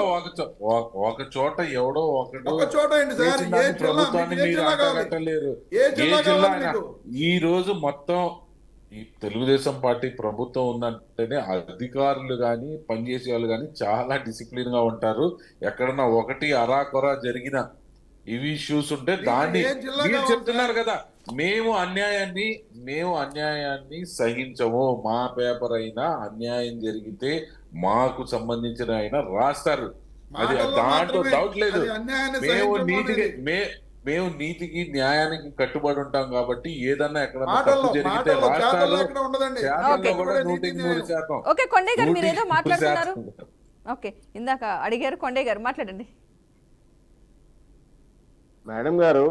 ఒక చోట ఎవడో ఒకడు ఒక చోట ఏంటి సార్? చేసిన ఏ దాన్ని జిల్లా? ప్రభుత్వాన్ని మీకు ఏ మీరు జిల్లా కావాలి? అంటగట్టలేరు. ఏ ఏ జిల్లా జిల్లా కావాలి అయినా మీకు? ఈ రోజు మొత్తం ఈ తెలుగుదేశం పార్టీ ప్రభుత్వం ఉందంటేనే అధికారులు కానీ పనిచేసే వాళ్ళు కానీ చాలా డిసిప్లిన్ గా ఉంటారు. ఎక్కడన్నా ఒకటి అరాకొరా జరిగిన ఇవి ఇష్యూస్ ఉంటే దాన్ని ఏ జిల్లా మీరు కావాలి చెప్తున్నారు కదా, మేము అన్యాయాన్ని సహించము. మా పేపర్ అయినా అన్యాయం జరిగితే మాకు సంబంధించిన అయినా రాస్తారు. అది మాటల్లో దాంట్లో మాత్రమే డౌట్ లేదు. అది అన్యాయాన్ని మేము సహించము నీతికి అనేది. మేము నీతికి న్యాయానికి కట్టుబడి ఉంటాం కాబట్టి ఏదన్నా ఎక్కడన్నా మాటల్లో తప్పు జరిగితే మాటల్లో చేతల్లో రాస్తారు. ఎక్కడ ఉండదండి. చేతల్లో Okay. కూడా నీతి 100% ఓకే కొండే గారు, మీరు ఏదో 100% మాట్లాడుతున్నారు. ఓకే, ఇందాక అడిగారు కొండే గారు, మాట్లాడండి. మేడం గారు,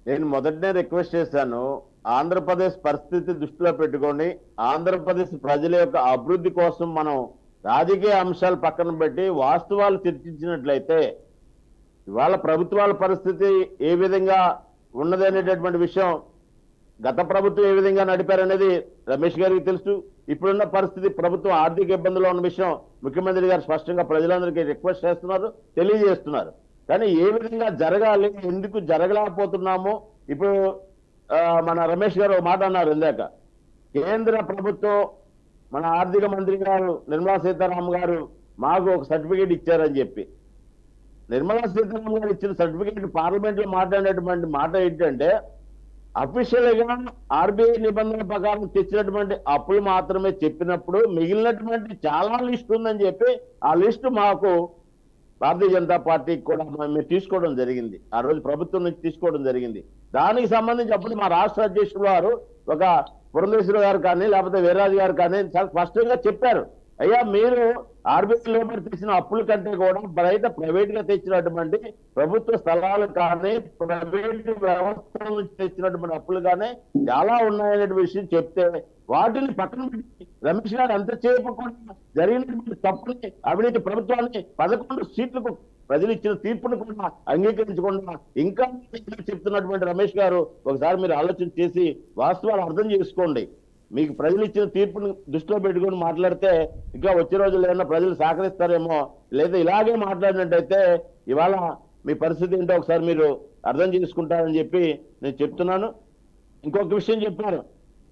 నేను మొదటనే రిక్వెస్ట్ చేశాను, ఆంధ్రప్రదేశ్ పరిస్థితి దృష్టిలో పెట్టుకొని ఆంధ్రప్రదేశ్ ప్రజల యొక్క అభివృద్ధి కోసం మనం రాజకీయ అంశాలు పక్కన పెట్టి వాస్తవాలు చర్చించినట్లయితే ఇవాళ ప్రభుత్వాల పరిస్థితి ఏ విధంగా ఉన్నది అనేటటువంటి విషయం, గత ప్రభుత్వం ఏ విధంగా నడిపారనేది రమేష్ గారికి తెలుసు. ఇప్పుడున్న పరిస్థితి, ప్రభుత్వం ఆర్థిక ఇబ్బందులో ఉన్న విషయం ముఖ్యమంత్రి గారు స్పష్టంగా ప్రజలందరికీ రిక్వెస్ట్ చేస్తున్నారు, తెలియజేస్తున్నారు. కానీ ఏ విధంగా జరగాలి, ఎందుకు జరగలేకపోతున్నామో ఇప్పుడు మన రమేష్ గారు ఒక మాట అన్నారు ఇందాక. కేంద్ర ప్రభుత్వం, మన ఆర్థిక మంత్రి గారు నిర్మలా సీతారామన్ గారు మాకు ఒక సర్టిఫికేట్ ఇచ్చారని చెప్పి, నిర్మలా సీతారామన్ గారు ఇచ్చిన సర్టిఫికేట్ పార్లమెంట్ లో మాట్లాడినటువంటి మాట ఏంటంటే, అఫీషియల్ గా ఆర్బీఐ నిబంధనల ప్రకారం తెచ్చినటువంటి అప్పులు మాత్రమే చెప్పినప్పుడు మిగిలినటువంటి చాలా లిస్ట్ ఉందని చెప్పి ఆ లిస్ట్ మాకు భారతీయ జనతా పార్టీకి కూడా మేము తీసుకోవడం జరిగింది. ఆ రోజు ప్రభుత్వం నుంచి తీసుకోవడం జరిగింది. దానికి సంబంధించి అప్పుడు మా రాష్ట్ర అధ్యక్షుడు వారు, ఒక పురంధేశ్వర గారు కానీ లేకపోతే వీర్రాజు గారు కానీ చాలా స్పష్టంగా చెప్పారు, అయ్యా మీరు ఆర్బీఐ లోపల తెచ్చిన అప్పుల కంటే కూడా బయట ప్రైవేట్ గా తెచ్చినటువంటి ప్రభుత్వ స్థలాలు కానీ ప్రైవేట్ వ్యవస్థ నుంచి తెచ్చినటువంటి అప్పులు కానీ చాలా ఉన్నాయనే విషయం చెప్తే వాటిని పక్కన పెట్టి రమేష్ గారు అంత చేయకుండా జరిగినటువంటి తప్పుని, అవినీతి ప్రభుత్వాన్ని 11 సీట్లకు ప్రజలు ఇచ్చిన తీర్పును కూడా అంగీకరించకుండా ఇంకా చెప్తున్నటువంటి రమేష్ గారు, ఒకసారి మీరు ఆలోచన చేసి వాస్తవాలు అర్థం చేసుకోండి. మీకు ప్రజలు ఇచ్చిన తీర్పును దృష్టిలో పెట్టుకొని మాట్లాడితే ఇంకా వచ్చే రోజుల్లో ఏమన్నా ప్రజలు సహకరిస్తారేమో, లేదా ఇలాగే మాట్లాడినట్టయితే ఇవాళ మీ పరిస్థితి ఏంటో ఒకసారి మీరు అర్థం చేసుకుంటారని చెప్పి నేను చెప్తున్నాను. ఇంకొక విషయం చెప్పారు,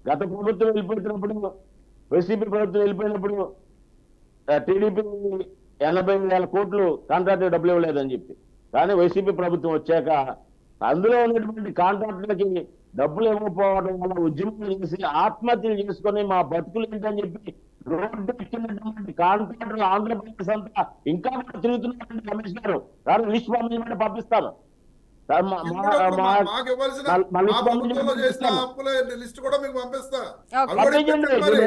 గత ప్రభుత్వం వెళ్ళిపోతున్నప్పుడు, వైసీపీ ప్రభుత్వం వెళ్ళిపోయినప్పుడు టీడీపీ 80,000 కోట్లు కాంట్రాక్ట్ డబ్బులు ఇవ్వలేదని చెప్పి, కానీ వైసీపీ ప్రభుత్వం వచ్చాక అందులో ఉన్నటువంటి కాంట్రాక్టులకి డబ్బులు ఇవ్వకపోవడం వల్ల ఉద్యమాలు చేసి ఆత్మహత్యలు చేసుకొని మా బతుకులు ఏంటని చెప్పి రోడ్డు ఎక్కినటువంటి కాంట్రాక్టర్లు ఆంధ్రప్రదేశ్ అంతా ఇంకా కూడా తిరుగుతున్నారండి రమేష్ గారు. కానీ లిస్ట్ పంపించమని పంపిస్తాను. మాకు ఇవ్వాల్సిన మా ప్రభుత్వంలో చేసిన అప్పుల లిస్ట్ కూడా మీకు పంపిస్తా. Okay. అవి కూడా ఇప్పించండి మరి.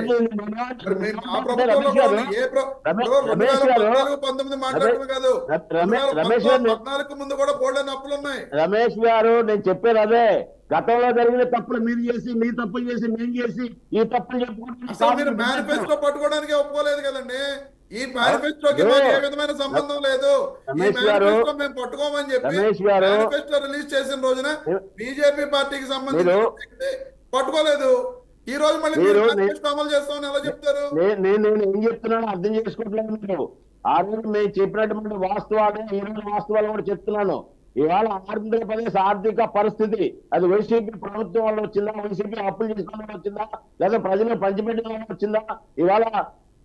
మరి మేము ఆ ప్రభుత్వంలో కూడా ఏ 2014-19 మాట్లాడటం కాదు, 2014 ముందు కూడా బోల్డెన్ అప్పులు ఉన్నాయి. రమేష్ గారు, నేను చెప్పేది అదే, గతంలో జరిగిన తప్పులు మీరు చేసి, మీ తప్పులు చేసి, మేము చేసి ఈ తప్పులు అసలు మీరు మేనిఫెస్టో పట్టుకోవడానికి ఒప్పుకోలేదు కదండి. ఈ మేనిఫెస్టోకి మాకు ఏ విధమైన సంబంధం లేదు. ఈ మేనిఫెస్టో మేము పట్టుకోమని చెప్పి మేనిఫెస్టో రిలీజ్ చేసిన రోజున బీజేపీ పార్టీకి సంబంధించి పట్టుకోలేదు. ఈ రోజు మళ్ళీ మేనిఫెస్టో అమలు చేస్తామని ఎలా చెప్తారు? నేను ఏం చెప్తున్నాను అర్థం చేసుకోవట్లేదు. ఆ రోజు మేము చెప్పినటువంటి వాస్తవాలు ఈ రోజు వాస్తవాలు కూడా చెప్తున్నాను. ఇవాళ ఆంధ్రప్రదేశ్ ఆర్థిక పరిస్థితి అది వైసీపీ ప్రభుత్వం వల్ల వచ్చిందా, వైసీపీ అప్పులు చేసుకోవడం వల్ల వచ్చిందా, లేదా ప్రజలు పంచిపెట్టడం వల్ల వచ్చిందా? ఇవాళ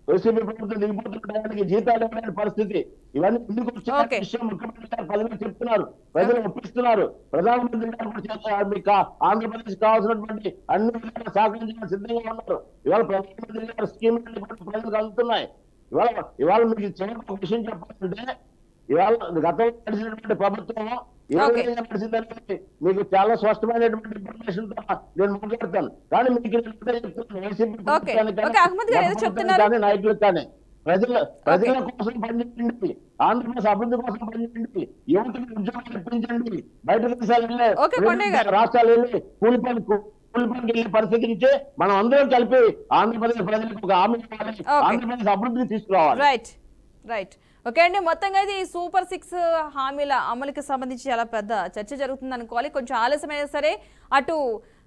వైసీపీ ప్రభుత్వం దిగిపోతున్న జీతాలు ఇవ్వలేని పరిస్థితి. ఇవన్నీ ఎందుకు వచ్చిన Okay. విషయం ముఖ్యమంత్రి గారు ప్రజలకు చెప్తున్నారు, ప్రజలు ఒప్పిస్తున్నారు. ప్రధానమంత్రి గారు కూడా మీకు ఆంధ్రప్రదేశ్ కావాల్సినటువంటి అన్ని విధాలు సహకరించడానికి సిద్ధంగా ఉన్నారు. ఇవాళ ప్రధానమంత్రి గారు స్కీమ్ ప్రజలకు అందుతున్నాయి. ఇవాళ మీకు చిన్న ఒక విషయం చెప్పాలంటే, ఇవాళ గతంలో నడిచినటువంటి ప్రభుత్వం ఏ Okay. విధంగా నడిచిందని మీకు చాలా స్పష్టమైనటువంటి ఇన్ఫర్మేషన్ తో నేను మాట్లాడతాను. కానీ మీకు నేను ఒకటే చెప్తున్నాను, వైసీపీ ప్రభుత్వానికి Okay, అహ్మద్ గారు ఏదో కానీ, చెప్తున్నారు. కానీ నాయకులకు కానీ ప్రజల కోసం పనిచేయండి, ఆంధ్రప్రదేశ్ అభివృద్ధి కోసం పనిచేయండి, యువతకు ఉద్యోగాలు ఇప్పించండి, బయట దేశాలు వెళ్ళే Okay, కొండయ్య గారు. రాష్ట్రాలు వెళ్ళి కూలి పనికి వెళ్ళే పరిస్థితి నుంచే మనం అందరం కలిపి ఆంధ్రప్రదేశ్ ప్రజలకు ఒక హామీ ఇవ్వాలి, ఆంధ్రప్రదేశ్ అభివృద్ధిని తీసుకురావాలి. రైట్ రైట్ ఓకే అండి, మొత్తంగా ఇది సూపర్ 6 హామీల అమలుకి సంబంధించి చాలా పెద్ద చర్చ జరుగుతుంది అనుకోవాలి. కొంచెం ఆలస్యమైనా సరే అటు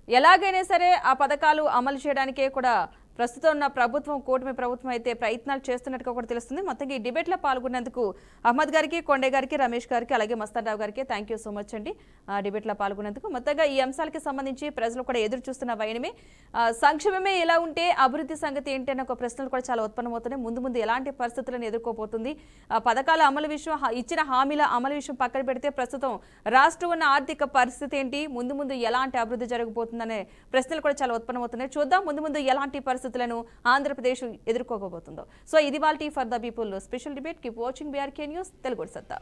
ఎలాగైనా సరే ఆ పథకాలు అమలు చేయడానికే కూడా ప్రస్తుతం ఉన్న ప్రభుత్వం, కూటమి ప్రభుత్వం అయితే ప్రయత్నాలు చేస్తున్నట్టుగా కూడా తెలుస్తుంది. మొత్తంగా ఈ డిబేట్లో పాల్గొన్నందుకు అహ్మద్ గారికి, కొండయ్య గారికి, రమేష్ గారికి, అలాగే మస్తాన్ రావు గారికి థ్యాంక్ యూ సో మచ్ అండి డిబేట్లో పాల్గొన్నందుకు. మొత్తంగా ఈ అంశాలకి సంబంధించి ప్రజలు కూడా ఎదురు చూస్తున్న వైనమే సంక్షేమమే ఎలా ఉంటే అభివృద్ధి సంగతి ఏంటి అనే ఒక ప్రశ్నలు కూడా చాలా ఉత్పన్నమవుతున్నాయి. ముందు ముందు ఎలాంటి పరిస్థితులను ఎదుర్కోబోతుంది, పథకాల అమలు విషయం, ఇచ్చిన హామీల అమలు విషయం పక్కన పెడితే ప్రస్తుతం రాష్ట్రం ఉన్న ఆర్థిక పరిస్థితి ఏంటి, ముందు ముందు ఎలాంటి అభివృద్ధి జరగబోతుందనే ప్రశ్నలు కూడా చాలా ఉత్పన్నమవుతున్నాయి. చూద్దాం ముందు ముందు ఎలాంటి పరిస్థితులను ఆంధ్రప్రదేశ్ ఎదుర్కోబోతుందో. సో ఇది వాల్టీ for the people special debate. Keep watching BRK news Telugu సత్తా.